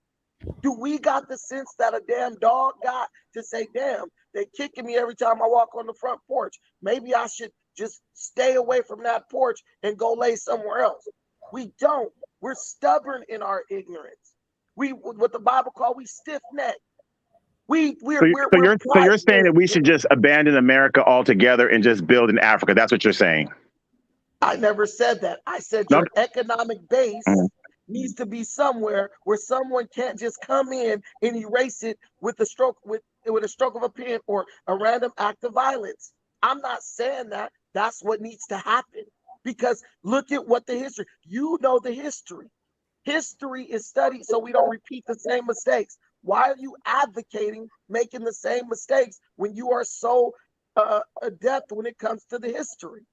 Do we got the sense that a damn dog got to say, damn, they kicking me every time I walk on the front porch. Maybe I should just stay away from that porch and go lay somewhere else. We don't. We're stubborn in our ignorance. We, what the Bible calls, we stiff-necked. So you're saying that we should just abandon America altogether and just build in Africa. That's what you're saying. I never said that. I said your economic base needs to be somewhere where someone can't just come in and erase it with a stroke of a pen or a random act of violence. I'm not saying that. That's what needs to happen. Because look at what the history, you know the history. History is studied so we don't repeat the same mistakes. Why are you advocating making the same mistakes when you are so adept when it comes to the history?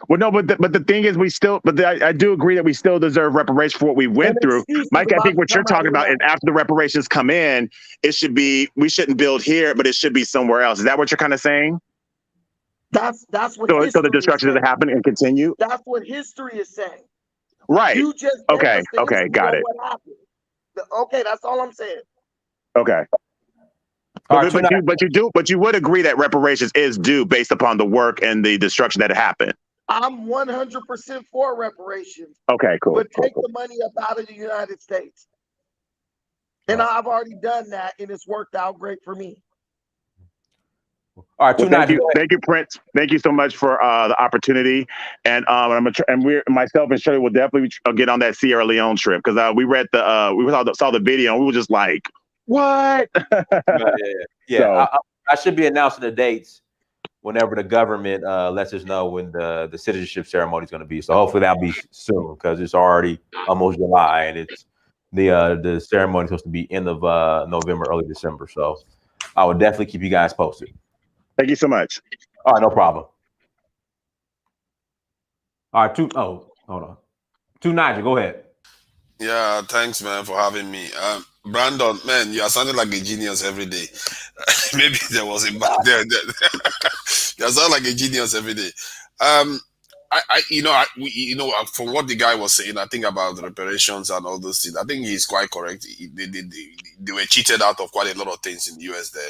Well, no, but the thing is, I do agree that we still deserve reparations for what we went through. Mike, I think what you're talking about is after the reparations come in, we shouldn't build here, but it should be somewhere else. Is that what you're kind of saying? That's what so the destruction doesn't happen and continue? That's what history is saying. Right. You just okay, got it. What happened. Okay, that's all I'm saying. Okay. But you would agree that reparations is due based upon the work and the destruction that happened. I'm 100% for reparations. Okay, cool. But take the money up out of the United States. And I've already done that, and it's worked out great for me. All right, thank you, Prince. Thank you so much for the opportunity. And myself and Shirley will definitely get on that Sierra Leone trip because we saw the video and we were just like, what? Yeah. So, I should be announcing the dates whenever the government lets us know when the citizenship ceremony is going to be. So hopefully that'll be soon because it's already almost July and it's the ceremony is supposed to be end of November, early December. So I will definitely keep you guys posted. Thank you so much. All right, no problem. All right, hold on. Nigel, go ahead. Yeah, thanks, man, for having me. Brandon, man, you are sounding like a genius every day. Maybe there was a back there. You are sounding like a genius every day. From what the guy was saying, I think about the reparations and all those things. I think he's quite correct. They were cheated out of quite a lot of things in the US there.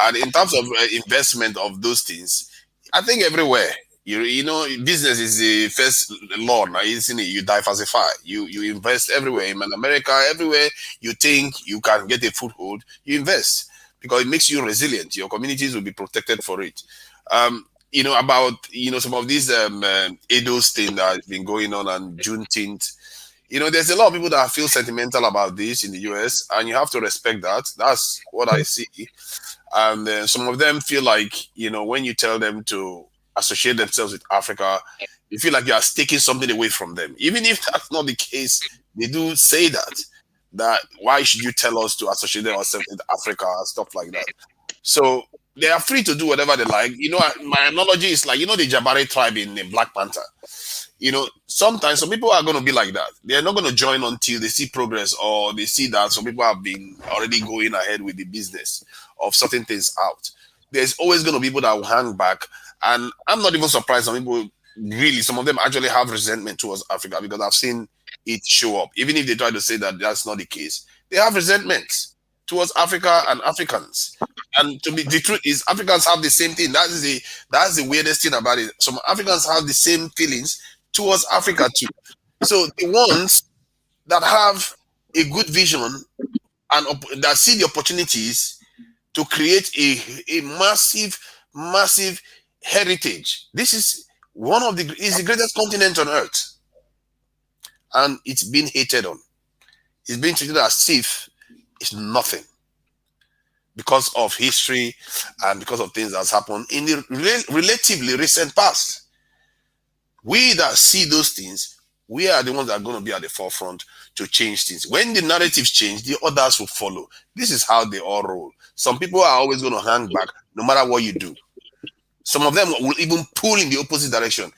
And in terms of investment of those things, I think everywhere. Business is the first law now, isn't it? You diversify. You invest everywhere. In America, everywhere you think you can get a foothold, you invest because it makes you resilient. Your communities will be protected for it. About some of these ADOS thing that has been going on Juneteenth. There's a lot of people that feel sentimental about this in the US, and you have to respect that. That's what I see. And some of them feel like, when you tell them to associate themselves with Africa, you feel like you are taking something away from them. Even if that's not the case, they do say that why should you tell us to associate ourselves with Africa and stuff like that. So they are free to do whatever they like. My analogy is like, the Jabari tribe in Black Panther. Sometimes some people are going to be like that. They're not going to join until they see progress or they see that some people have been already going ahead with the business of sorting things out. There's always going to be people that will hang back. And I'm not even surprised some people some of them actually have resentment towards Africa because I've seen it show up. Even if they try to say that that's not the case, they have resentment towards Africa and Africans. And the truth is, Africans have the same thing. That's the weirdest thing about it. Some Africans have the same feelings towards Africa too. So the ones that have a good vision and that see the opportunities to create a massive heritage. This is is the greatest continent on earth, and it's been hated on. It's been treated as if it's nothing. because of history and because of things that's happened in the relatively recent past. We that see those things, we are the ones that are going to be at the forefront to change things. When the narratives change, the others will follow. This is how they all roll. Some people are always going to hang back no matter what you do. Some of them will even pull in the opposite direction.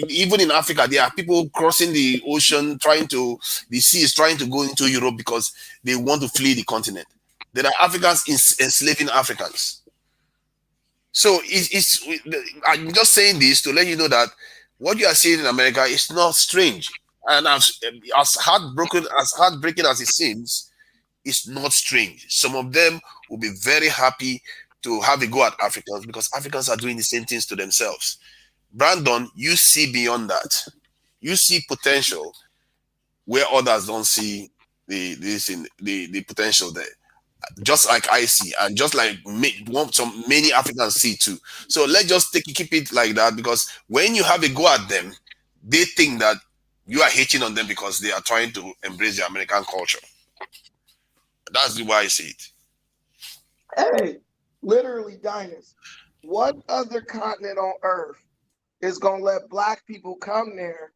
Even in Africa, there are people crossing the ocean, the seas, trying to go into Europe because they want to flee the continent. There are Africans enslaving Africans. So I'm just saying this to let you know that what you are seeing in America is not strange. And as heartbreaking as it seems, it's not strange. Some of them will be very happy to have a go at Africans because Africans are doing the same things to themselves. Brandon, you see beyond that. You see potential where others don't see the potential there. Just like I see, and just like many Africans see too. So let's just keep it like that, because when you have a go at them, they think that you are hating on them because they are trying to embrace the American culture. That's the way I see it. Hey, literally, Dynast, what other continent on earth is going to let black people come there,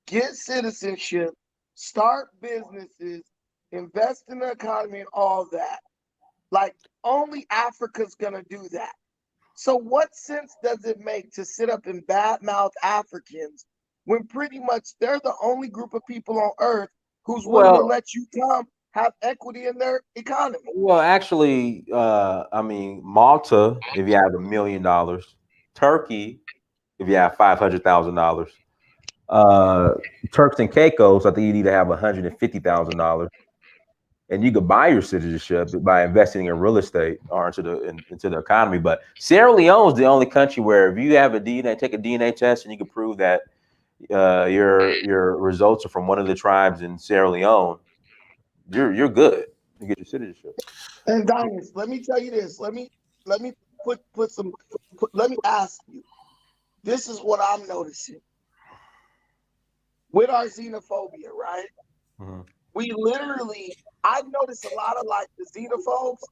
get citizenship, start businesses, invest in the economy and all that? Like, only Africa's going to do that. So what sense does it make to sit up and badmouth Africans when pretty much they're the only group of people on earth who's willing to let you come have equity in their economy? Well, actually, I mean, Malta, if you have $1 million, Turkey, if you have $500,000, Turks and Caicos, I think you need to have $150,000, and you could buy your citizenship by investing in real estate or into the economy. But Sierra Leone is the only country where if you have take a DNA test, and you can prove that your results are from one of the tribes in Sierra Leone, you're good. You get your citizenship. And Dynast, let me tell you this. Let me ask you. This is what I'm noticing with our xenophobia, right? Mm-hmm. We literally, I've noticed a lot of like the xenophobes,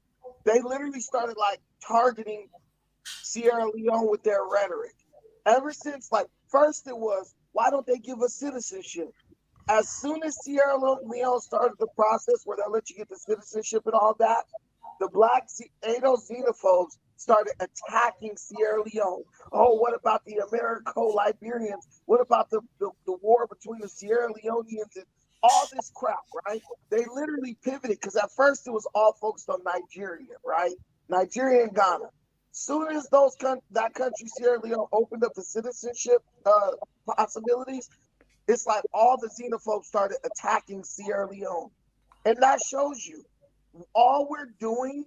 they literally started like targeting Sierra Leone with their rhetoric. Ever since, like, first it was, why don't they give us citizenship? As soon as Sierra Leone started the process where they'll let you get the citizenship and all that, the black ADO xenophobes started attacking Sierra Leone. Oh, what about the Americo-Liberians? What about the war between the Sierra Leoneans and all this crap, right? They literally pivoted because at first it was all focused on Nigeria, right? Nigeria and Ghana. Soon as that country, Sierra Leone, opened up the citizenship possibilities, it's like all the xenophobes started attacking Sierra Leone. And that shows you all we're doing,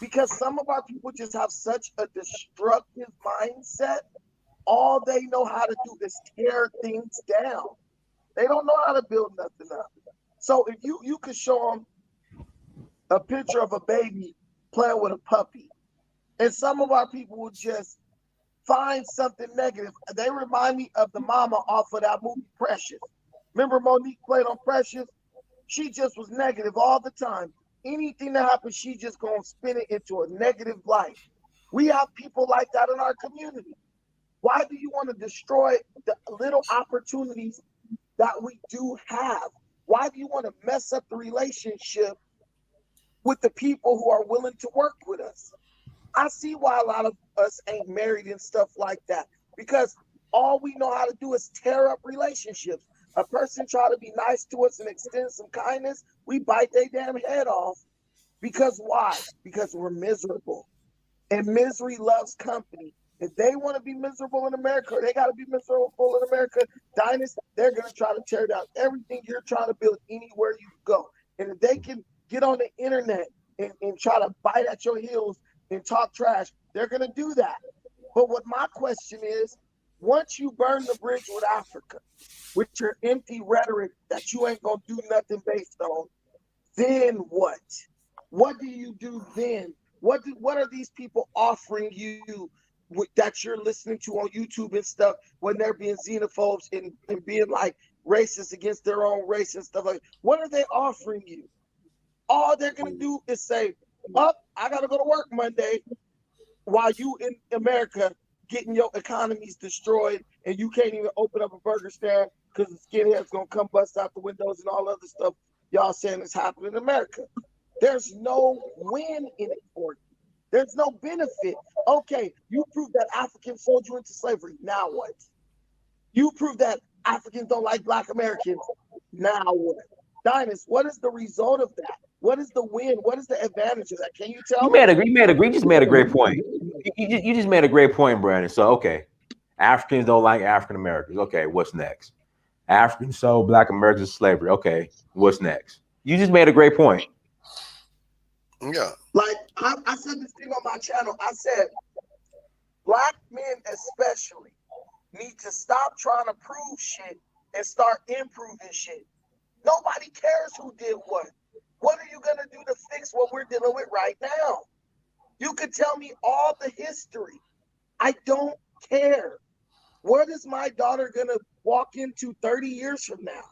because some of our people just have such a destructive mindset, all they know how to do is tear things down. They don't know how to build nothing up. So if you could show them a picture of a baby playing with a puppy, and some of our people will just find something negative. They remind me of the mama off of that movie Precious. Remember Monique played on Precious? She just was negative all the time. Anything that happens, she just gonna spin it into a negative light. We have people like that in our community. Why do you want to destroy the little opportunities that we do have? Why do you want to mess up the relationship with the people who are willing to work with us? I see why a lot of us ain't married and stuff like that, because all we know how to do is tear up relationships. A person try to be nice to us and extend some kindness, we bite their damn head off. Because why? Because we're miserable. And misery loves company. If they want to be miserable in America, they got to be miserable in America. Dynast, they're going to try to tear down everything you're trying to build anywhere you go. And if they can get on the internet and try to bite at your heels and talk trash, they're going to do that. But what my question is, once you burn the bridge with Africa, with your empty rhetoric that you ain't going to do nothing based on, then what? What do you do then? What are these people offering you that you're listening to on YouTube and stuff when they're being xenophobes and being like racist against their own race and stuff like that? What are they offering you? All they're going to do is say, I gotta go to work Monday while you in America getting your economies destroyed and you can't even open up a burger stand because the skinheads gonna come bust out the windows and all other stuff y'all saying is happening in America. There's no win in it for you. There's no benefit. Okay, you proved that Africans sold you into slavery. Now what? You proved that Africans don't like Black Americans. Now what? Dynast, what is the result of that? What is the win? What is the advantage of that? Can you tell me? You just made a great point. You just made a great point, Brandon. So, okay, Africans don't like African Americans. Okay, what's next? Africans sold Black Americans to slavery. Okay, what's next? You just made a great point. Yeah. Like I said this thing on my channel. I said, Black men especially need to stop trying to prove shit and start improving shit. Nobody cares who did what. What are you going to do to fix what we're dealing with right now? You could tell me all the history. I don't care. What is my daughter going to walk into 30 years from now?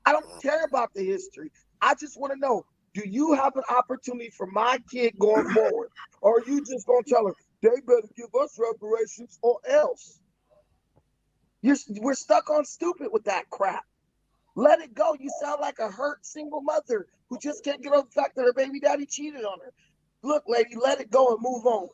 I don't care about the history. I just want to know, do you have an opportunity for my kid going forward? Or are you just going to tell her, they better give us reparations or else? We're stuck on stupid with that crap. Let it go. You sound like a hurt single mother who just can't get over the fact that her baby daddy cheated on her. Look, lady, let it go and move on.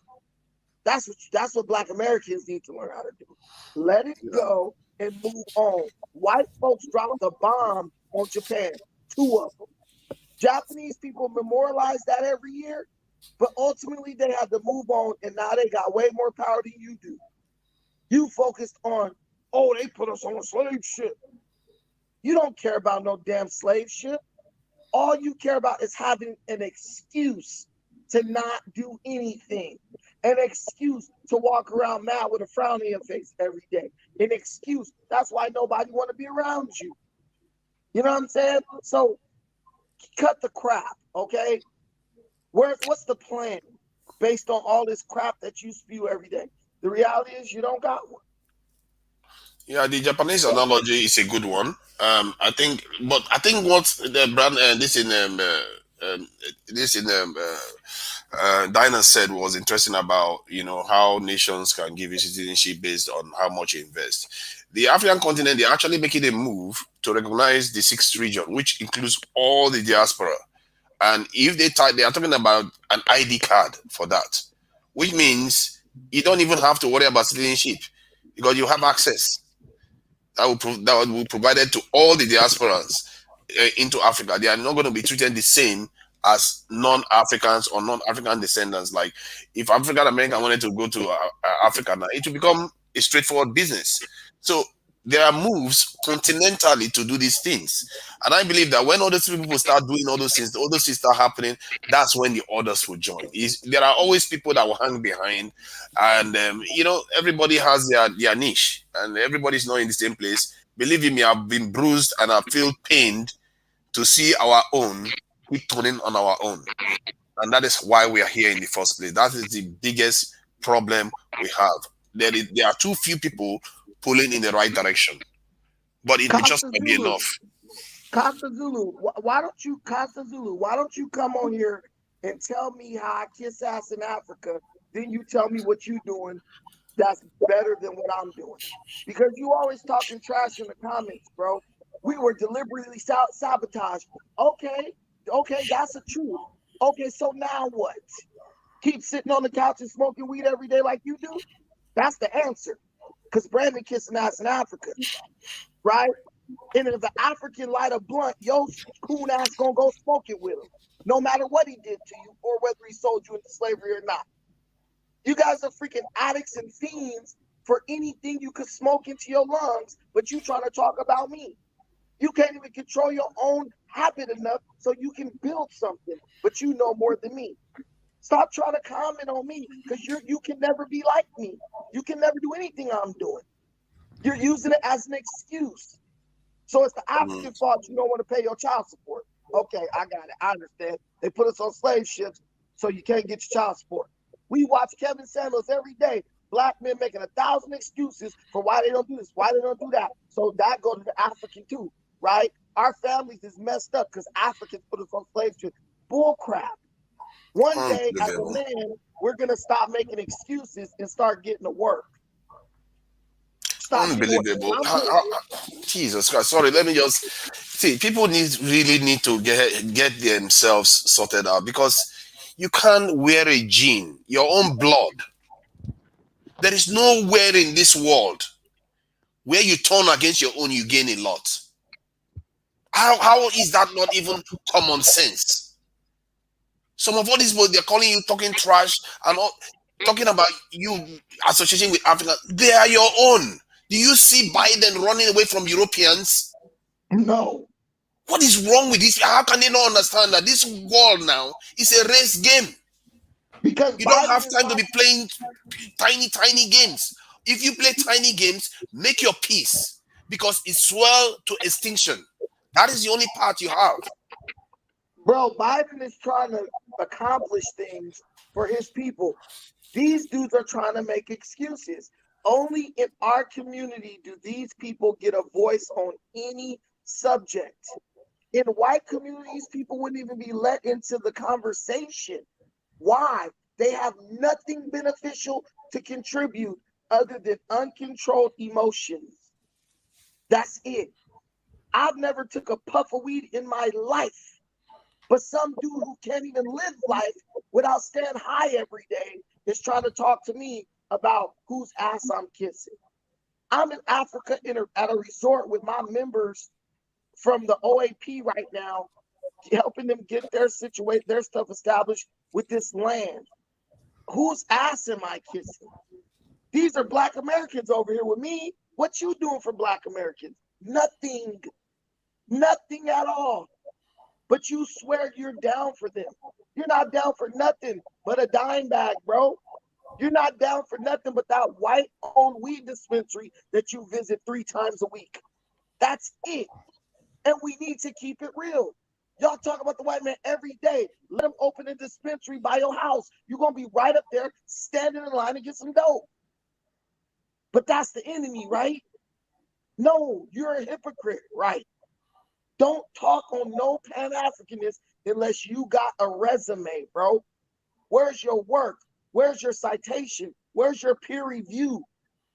That's what Black Americans need to learn how to do. Let it go and move on. White folks dropped a bomb on Japan, 2 of them. Japanese people memorialize that every year, but ultimately they had to move on, and now they got way more power than you do. You focused on, oh, they put us on a slave ship. You don't care about no damn slave ship. All you care about is having an excuse to not do anything. An excuse to walk around mad with a frown on your face every day. An excuse. That's why nobody want to be around you. You know what I'm saying? So cut the crap, okay? What's the plan based on all this crap that you spew every day? The reality is you don't got one. Yeah, the Japanese analogy is a good one. I think what the brand Dinah said was interesting about how nations can give you citizenship based on how much you invest. The African continent, they're actually making a move to recognize the 6th region, which includes all the diaspora. And if they are talking about an ID card for that, which means you don't even have to worry about citizenship because you have access. That will be provided to all the diasporas into Africa. They are not going to be treated the same as non-Africans or non-African descendants. Like if African American wanted to go to Africa now, it will become a straightforward business. So there are moves continentally to do these things, and I believe that when all those people start doing all those things start happening, that's when the others will join. There are always people that will hang behind, and everybody has their niche, and everybody's not in the same place. Believe me, I've been bruised and I feel pained to see our own keep turning on our own, and that is why we are here in the first place. That is the biggest problem we have. There are too few people pulling in the right direction, but it will just not be enough. Costa Zulu, why don't you come on here and tell me how I kiss ass in Africa? Then you tell me what you doing that's better than what I'm doing. Because you always talking trash in the comments, bro. We were deliberately sabotaged. Okay, that's the truth. Okay, so now what? Keep sitting on the couch and smoking weed every day like you do? That's the answer. Because Brandon kissing ass in Africa, right? And if the African light a blunt, your coon ass gonna go smoke it with him, no matter what he did to you or whether he sold you into slavery or not. You guys are freaking addicts and fiends for anything you could smoke into your lungs, but you trying to talk about me. You can't even control your own habit enough so you can build something, but you know more than me. Stop trying to comment on me because you can never be like me. You can never do anything I'm doing. You're using it as an excuse. So it's the African fault you don't want to pay your child support. Okay, I got it. I understand. They put us on slave ships so you can't get your child support. We watch Kevin Samuels every day. Black men making 1,000 excuses for why they don't do this, why they don't do that. So that goes to the African too, right? Our families is messed up because Africans put us on slave ships. Bull crap. One day, as a Unbelievable. man, we're gonna stop making excuses and start getting to work. Stop getting to work. Unbelievable. I'm gonna, Jesus Christ. Sorry, let me just see. People really need to get themselves sorted out, because you can't wear a gene, your own blood. There is nowhere in this world where you turn against your own, you gain a lot. How is that not even common sense? Some of all these people, they're calling you talking trash and all, talking about you associating with Africa. They are your own. Do you see Biden running away from Europeans? no. What is wrong with this? How can they not understand that this world now is a race game? Because You don't Biden have is time to not- be playing tiny games. If you play tiny games, make your peace, because it's swell to extinction. That is the only part you have. Bro, Biden is trying to accomplish things for his people. These dudes are trying to make excuses. Only in our community do these people get a voice on any subject. In white communities, people wouldn't even be let into the conversation. Why? They have nothing beneficial to contribute other than uncontrolled emotions. That's it. I've never took a puff of weed in my life. But some dude who can't even live life without staying high every day is trying to talk to me about whose ass I'm kissing. I'm in Africa at a resort with my members from the OAP right now, helping them get their stuff established with this land. Whose ass am I kissing? These are Black Americans over here with me. What you doing for Black Americans? Nothing. Nothing at all. But you swear you're down for them. You're not down for nothing but a dime bag, bro. You're not down for nothing but that white-owned weed dispensary that you visit 3 times a week. That's it. And we need to keep it real. Y'all talk about the white man every day. Let him open a dispensary by your house. You're going to be right up there standing in line to get some dope. But that's the enemy, right? No, you're a hypocrite, right? Don't talk on no Pan-Africanist unless you got a resume, bro. Where's your work? Where's your citation? Where's your peer review?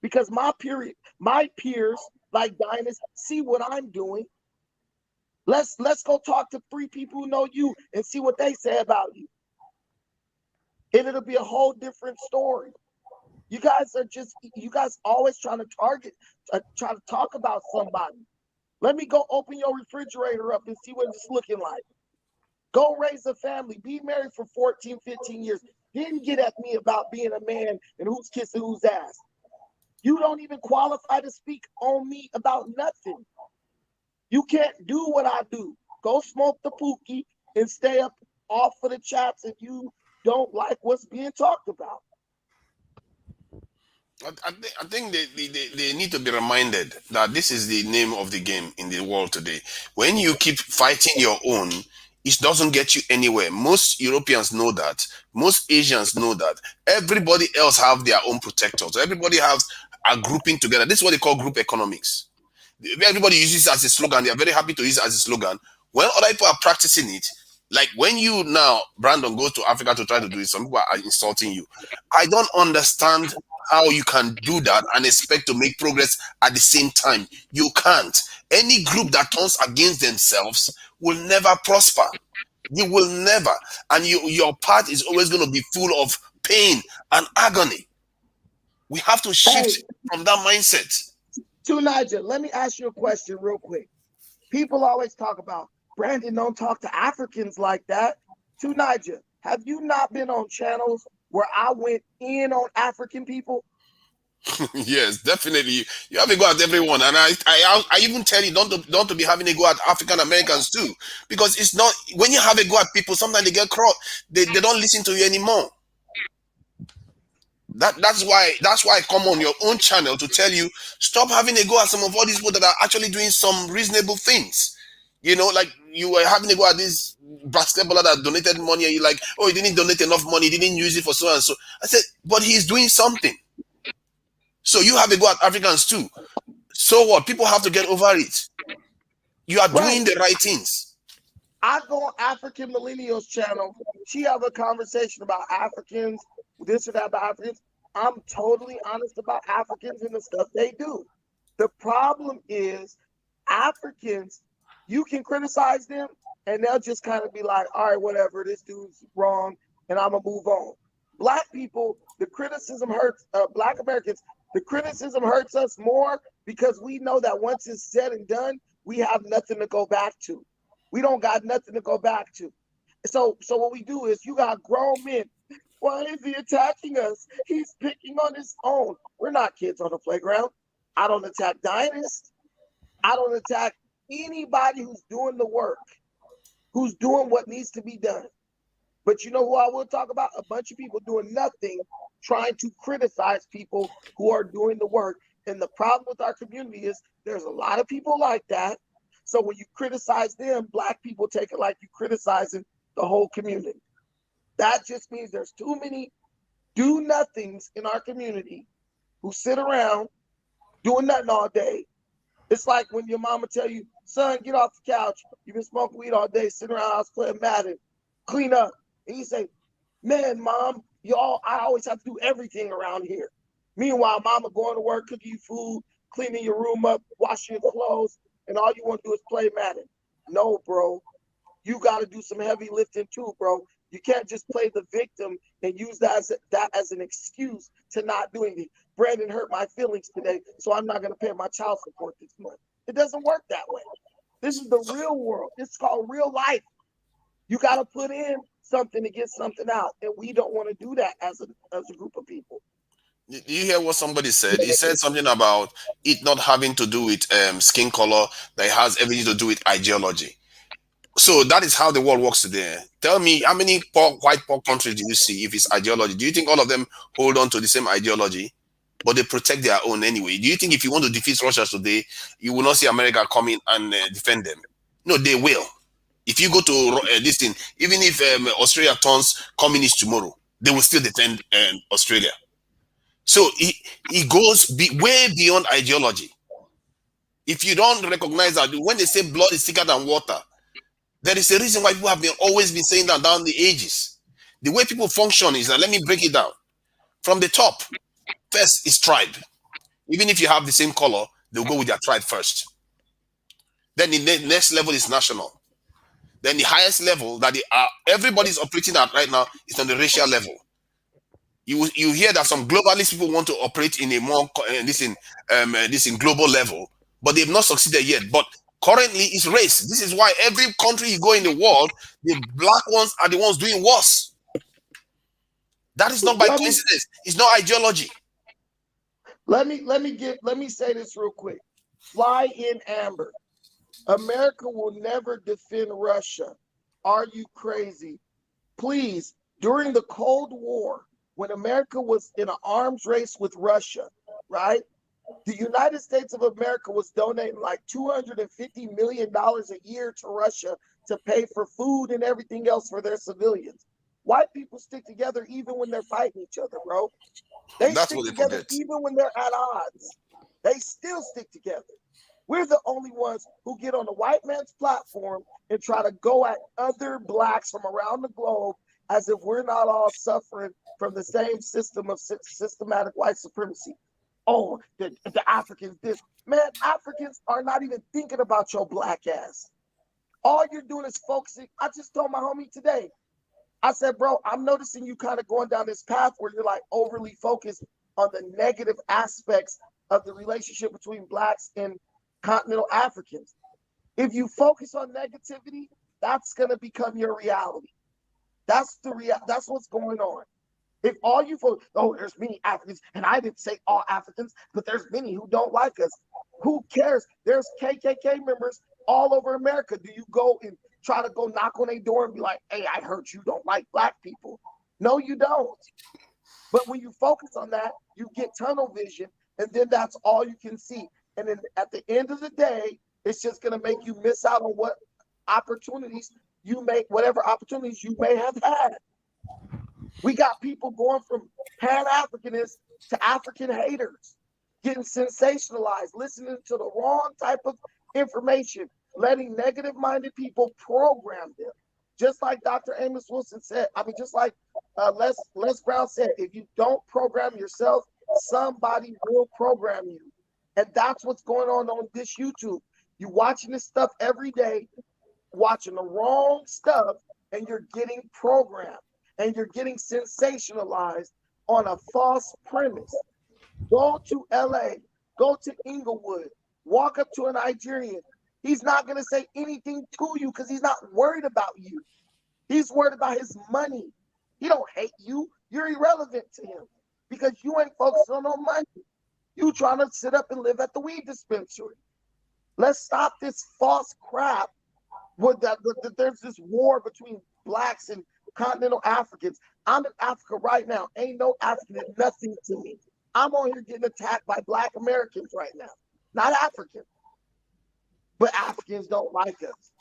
Because my peers, like Dynas, see what I'm doing. Let's go talk to 3 people who know you and see what they say about you. And it'll be a whole different story. You guys always trying to try to talk about somebody. Let me go open your refrigerator up and see what it's looking like. Go raise a family. Be married for 14, 15 years. Then get at me about being a man and who's kissing whose ass. You don't even qualify to speak on me about nothing. You can't do what I do. Go smoke the pookie and stay up off of the chaps if you don't like what's being talked about. I think they need to be reminded that this is the name of the game in the world today. When you keep fighting your own, it doesn't get you anywhere. Most Europeans know that. Most Asians know that. Everybody else have their own protectors. Everybody has a grouping together. This is what they call group economics. Everybody uses it as a slogan. They are very happy to use it as a slogan. When other people are practicing it, like when you now, Brandon, go to Africa to try to do it, some people are insulting you. I don't understand how you can do that and expect to make progress at the same time. You can't. Any group that turns against themselves will never prosper. You will never. And your path is always going to be full of pain and agony. We have to shift from that mindset. To Nigel, let me ask you a question real quick. People always talk about, Brandon, don't talk to Africans like that. To Nigel, have you not been on channels where I went in on African people? Yes, definitely. You have a go at everyone, and I even tell you don't to be having a go at African Americans too, because it's not, when you have a go at people, sometimes they get cross. They don't listen to you anymore. That's why I come on your own channel to tell you, stop having a go at some of all these people that are actually doing some reasonable things. You know, like you were having a go at this basketballer that donated money, and you're like, oh, he didn't donate enough money, he didn't use it for so and so. I said, but he's doing something. So you have a go at Africans too. So what? People have to get over it. You are doing the right things. I go on African Millennials channel. She have a conversation about Africans, this or that about Africans. I'm totally honest about Africans and the stuff they do. The problem is Africans, you can criticize them and they'll just kind of be like, all right, whatever, this dude's wrong, and I'm gonna move on. Black people, the criticism hurts, Black Americans, the criticism hurts us more because we know that once it's said and done, we have nothing to go back to. We don't got nothing to go back to. So what we do is you got grown men. Why is he attacking us? He's picking on his own. We're not kids on the playground. I don't attack Dynast. I don't attack anybody who's doing the work, who's doing what needs to be done. But you know who I will talk about? A bunch of people doing nothing, trying to criticize people who are doing the work. And the problem with our community is there's a lot of people like that. So when you criticize them, Black people take it like you criticizing the whole community. That just means there's too many do-nothings in our community who sit around doing nothing all day. It's like when your mama tell you, son, get off the couch. You've been smoking weed all day, sitting around the house playing Madden. Clean up. And you say, man, mom, I always have to do everything around here. Meanwhile, mama going to work, cooking you food, cleaning your room up, washing your clothes, and all you want to do is play Madden. No, bro. You got to do some heavy lifting too, bro. You can't just play the victim and use that as an excuse to not do anything. Brandon hurt my feelings today, so I'm not going to pay my child support this month. It doesn't work that way. This is the real world. It's called real life. You got to put in something to get something out, and we don't want to do that as a group of people. Did you hear what somebody said? He said something about it not having to do with skin color, that it has everything to do with ideology. So that is how the world works today. Tell me, how many white poor countries do you see if it's ideology? Do you think all of them hold on to the same ideology, but they protect their own anyway? Do you think if you want to defeat Russia today, you will not see America coming and defend them? No, they will. If you go to this thing, even if Australia turns communist tomorrow, they will still defend Australia. So it goes way beyond ideology. If you don't recognize that, when they say blood is thicker than water, there is a reason why people have always been saying that down the ages. The way people function is that, let me break it down. From the top, first is tribe. Even if you have the same color, they'll go with their tribe first. Then the next level is national. Then the highest level that everybody's operating at right now is on the racial level. You hear that some globalist people want to operate in a more this in global level, but they've not succeeded yet. But currently, it's race. This is why every country you go in the world, the black ones are the ones doing worse. That is not by coincidence. It's not ideology. Let me say this real quick. Fly in Amber. America will never defend Russia. Are you crazy? Please, during the Cold War, when America was in an arms race with Russia, right? The United States of America was donating like $250 million a year to Russia to pay for food and everything else for their civilians. White people stick together even when they're fighting each other, bro. That's stick together forget. Even when they're at odds. They still stick together. We're the only ones who get on the white man's platform and try to go at other blacks from around the globe as if we're not all suffering from the same system of systematic white supremacy. Oh, the Africans, this. Man, Africans are not even thinking about your black ass. All you're doing is focusing. I just told my homie today, I said, bro, I'm noticing you kind of going down this path where you're like overly focused on the negative aspects of the relationship between blacks and continental Africans. If you focus on negativity, that's going to become your reality. That's what's going on. If all you focus, oh, there's many Africans, and I didn't say all Africans, but there's many who don't like us. Who cares? There's KKK members all over America. Do you go and try to go knock on their door and be like, hey, I heard you don't like black people? No, you don't. But when you focus on that, you get tunnel vision, and then that's all you can see. And then at the end of the day, it's just going to make you miss out on whatever opportunities you may have had. We got people going from Pan-Africanists to African haters, getting sensationalized, listening to the wrong type of information. letting negative-minded people program them. Just like Dr. Amos Wilson said, just like Les Brown said, if you don't program yourself, somebody will program you. And that's what's going on this YouTube. You're watching this stuff every day, watching the wrong stuff, and you're getting programmed, and you're getting sensationalized on a false premise. Go to LA, go to Inglewood, walk up to a Nigerian. He's not going to say anything to you because he's not worried about you. He's worried about his money. He don't hate you. You're irrelevant to him because you ain't focused on no money. You trying to sit up and live at the weed dispensary. Let's stop this false crap with that there's this war between blacks and continental Africans. I'm in Africa right now. Ain't no African is nothing to me. I'm on here getting attacked by Black Americans right now, not Africans. But Africans don't like us.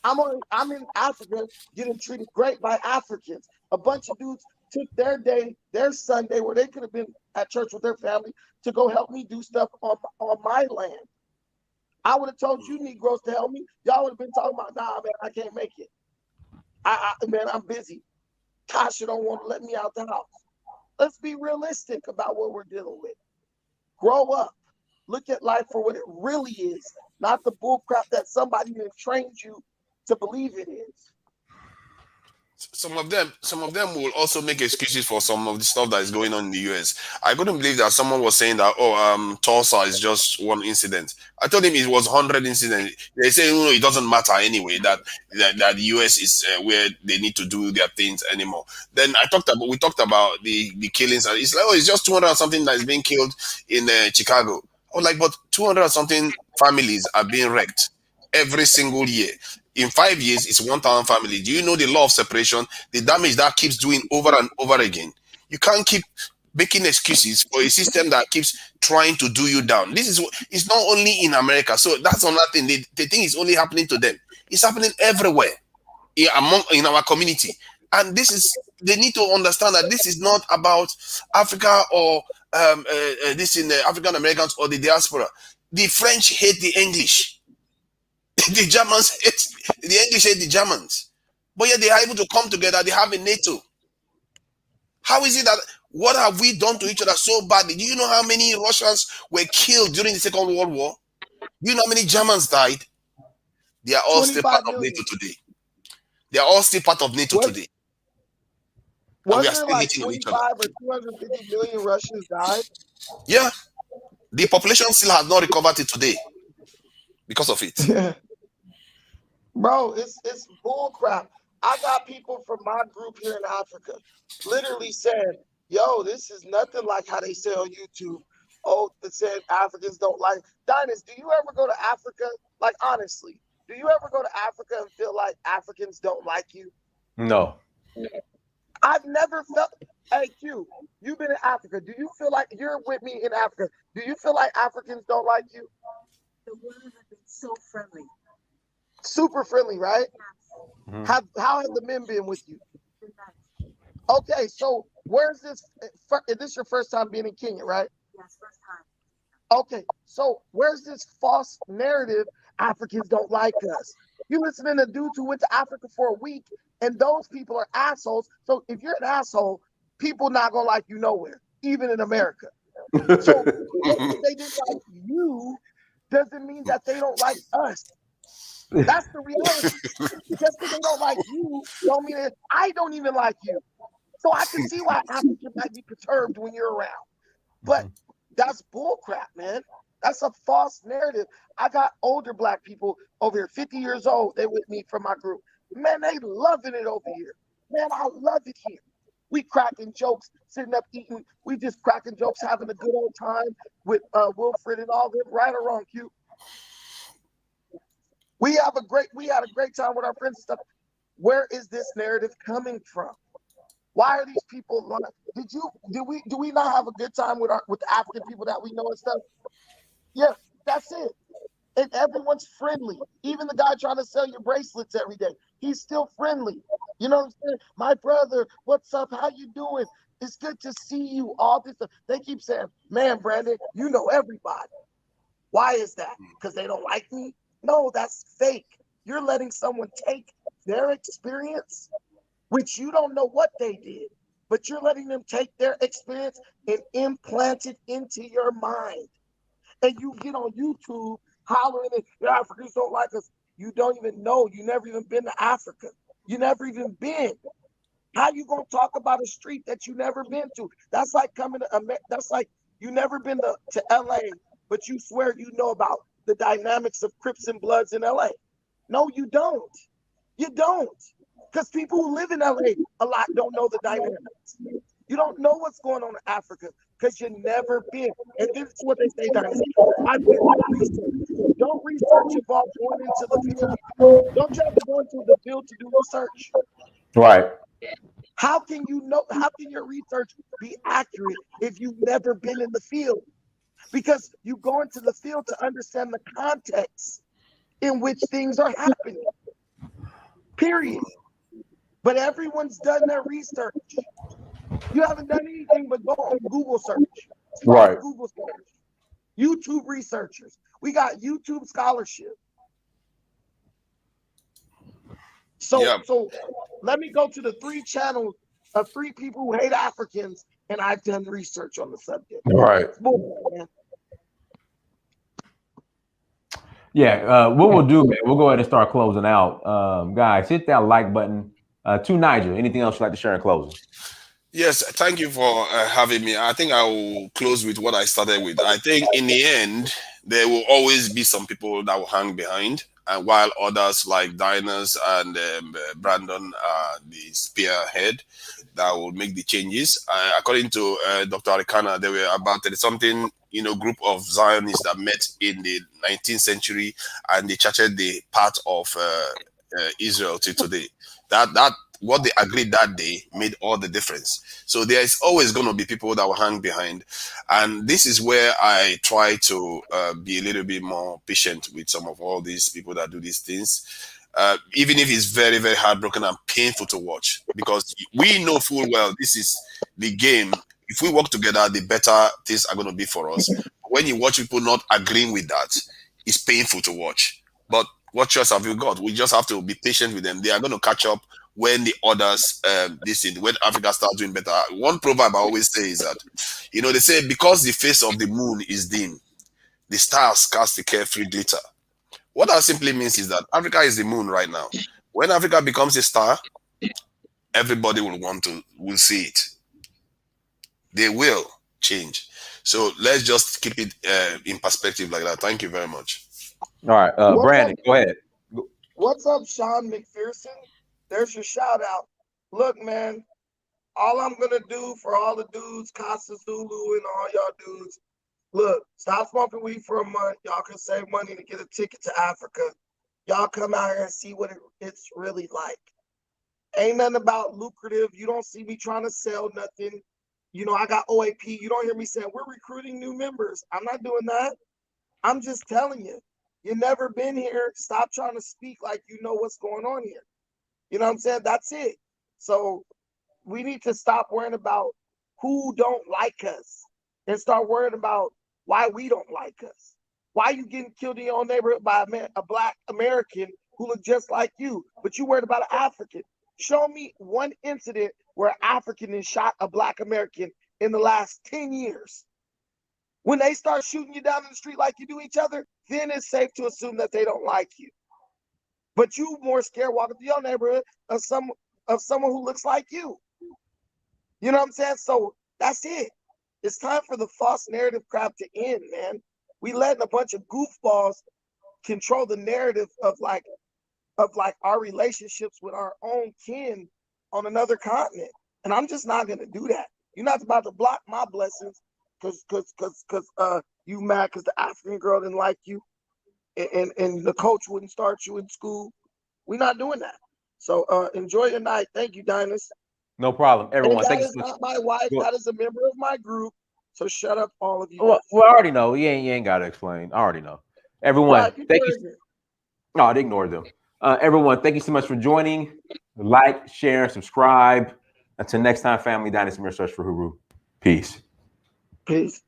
I'm in Africa getting treated great by Africans. A bunch of dudes took their day, their Sunday, where they could have been at church with their family to go help me do stuff on my land. I would have told you Negroes to help me. Y'all would have been talking about, nah, man, I can't make it. Man, I'm busy. Tasha don't want to let me out the house. Let's be realistic about what we're dealing with. Grow up. Look at life for what it really is, not the bullcrap that somebody has trained you to believe it is. Some of them will also make excuses for some of the stuff that is going on in the US. I couldn't believe that someone was saying that Tulsa is just one incident. I told him it was 100 incidents. They say it doesn't matter anyway. That the US is where they need to do their things anymore. Then we talked about the killings, and it's like it's just 200 or something that is being killed in Chicago. I was like, but 200 or something families are being wrecked every single year. In 5 years, it's 1,000 families. Do you know the law of separation? The damage that keeps doing over and over again. You can't keep making excuses for a system that keeps trying to do you down. It's not only in America. So that's another thing. They think it's only happening to them. It's happening everywhere in our community. And they need to understand that this is not about Africa or this in the African Americans or the diaspora. The French hate the English. The Germans hate the English hate the Germans, but yet they are able to come together. They have a NATO. How is it that what have we done to each other so badly? Do you know how many Russians were killed during the Second World War? Do you know how many Germans died? They are all still part of NATO today. They are all still part of NATO today. And we are still hitting each other. 25 or 250 million Russians died? Yeah. The population still has not recovered it today because of it. Bro, it's bull crap. I got people from my group here in Africa literally said, yo, this is nothing like how they say on YouTube. Oh, it said Africans don't like. Dynast, do you ever go to Africa? Like, honestly, do you ever go to Africa and feel like Africans don't like you? No. I've never felt. Hey, Q, you've been in Africa. Do you feel like you're with me in Africa? Do you feel like Africans don't like you? The women have been so friendly. Super friendly, right? Mm-hmm. How have the men been with you? Okay, so where's this? Is this your first time being in Kenya, right? Yes, first time. Okay, so where's this false narrative? Africans don't like us. You listening to dudes who went to Africa for a week, and those people are assholes. So if you're an asshole, people not gonna like you nowhere, even in America. So if they didn't like you, doesn't mean that they don't like us. That's the reality. Just because they don't like you, don't mean that I don't even like you. So I can see why Africans might be perturbed when you're around. But that's bullcrap, man. That's a false narrative. I got older black people over here, 50 years old. They with me from my group. Man, they loving it over here. Man, I love it here. We cracking jokes, sitting up eating. We just cracking jokes, having a good old time with Wilfred and all them. Right or wrong, Q? We had a great time with our friends and stuff. Where is this narrative coming from? Why are these people? Do we not have a good time with the African people that we know and stuff? Yeah, that's it. And everyone's friendly. Even the guy trying to sell your bracelets every day, he's still friendly. You know what I'm saying? My brother, what's up? How you doing? It's good to see you. All this stuff. They keep saying, man, Brandon, you know everybody. Why is that? Because they don't like me? No, that's fake. You're letting someone take their experience, which you don't know what they did, but you're letting them take their experience and implant it into your mind. And you get on YouTube hollering that the Africans don't like us. You don't even know. You never even been to Africa. You never even been. How you gonna talk about a street that you never been to? That's like coming to that's like you never been to LA, but you swear you know about the dynamics of Crips and Bloods in LA. No, you don't. You don't. Because people who live in LA a lot don't know the dynamics. You don't know what's going on in Africa because you've never been. And this is what they say, Dynasty. I did no research. Don't research involve going into the field. Don't you have to go into the field to do research? Right. How can you know? How can your research be accurate if you've never been in the field? Because you go into the field to understand the context in which things are happening. Period. But everyone's done their research. You haven't done anything but go on Google search. Right. Google search. YouTube researchers. We got YouTube scholarship. So let me go to the 3 channels of 3 people who hate Africans, and I've done research on the subject. Right. Man. Yeah. What we'll do, man, we'll go ahead and start closing out. Guys, hit that like button. To Nigel, anything else you'd like to share in closing? Yes, thank you for having me. I think I will close with what I started with. I think in the end, there will always be some people that will hang behind, and while others like Diners and Brandon are the spearhead that will make the changes. According to Dr. Arikana, there were about 30-something, group of Zionists that met in the 19th century, and they charted the path of Israel to today. That what they agreed that day made all the difference. So there is always going to be people that will hang behind, and this is where I try to be a little bit more patient with some of all these people that do these things, even if it's very, very heartbroken and painful to watch, because we know full well this is the game. If we work together, the better things are going to be for us. When you watch people not agreeing with that, it's painful to watch. But what choice have you got? We just have to be patient with them. They are going to catch up when the others, when Africa starts doing better. One proverb I always say is that, they say, because the face of the moon is dim, the stars cast a carefree glitter. What that simply means is that Africa is the moon right now. When Africa becomes a star, everybody will see it. They will change. So let's just keep it in perspective like that. Thank you very much. All right, Brandon, go ahead. What's up, Sean McPherson? There's your shout out. Look, man, all I'm gonna do for all the dudes, Casa Zulu and all y'all dudes, look, stop smoking weed for a month. Y'all can save money to get a ticket to Africa. Y'all come out here and see what it's really like. Ain't nothing about lucrative. You don't see me trying to sell nothing. I got OAP. You don't hear me saying we're recruiting new members. I'm not doing that. I'm just telling you. You've never been here. Stop trying to speak like you know what's going on here. You know what I'm saying? That's it. So we need to stop worrying about who don't like us and start worrying about why we don't like us. Why you getting killed in your own neighborhood by a Black American who look just like you, but you worried about an African? Show me one incident where an African has shot a Black American in the last 10 years. When they start shooting you down in the street like you do each other, then it's safe to assume that they don't like you. But you more scared walking through your neighborhood of someone who looks like you. You know what I'm saying? So that's it. It's time for the false narrative crap to end, man. We letting a bunch of goofballs control the narrative of our relationships with our own kin on another continent. And I'm just not gonna do that. You're not about to block my blessings because you mad because the African girl didn't like you and the coach wouldn't start you in school. We're not doing that. So enjoy your night. Thank you, Diners. No problem. Everyone, thank you so That is much. not my wife. That is a member of my group. So shut up, all of you. Well, I already know. You ain't got to explain. I already know. Everyone, thank you. No, I'd ignore them. Everyone, thank you so much for joining. Like, share, subscribe. Until next time, family, Dynasty Mirror Search for Huru. Peace. Peace.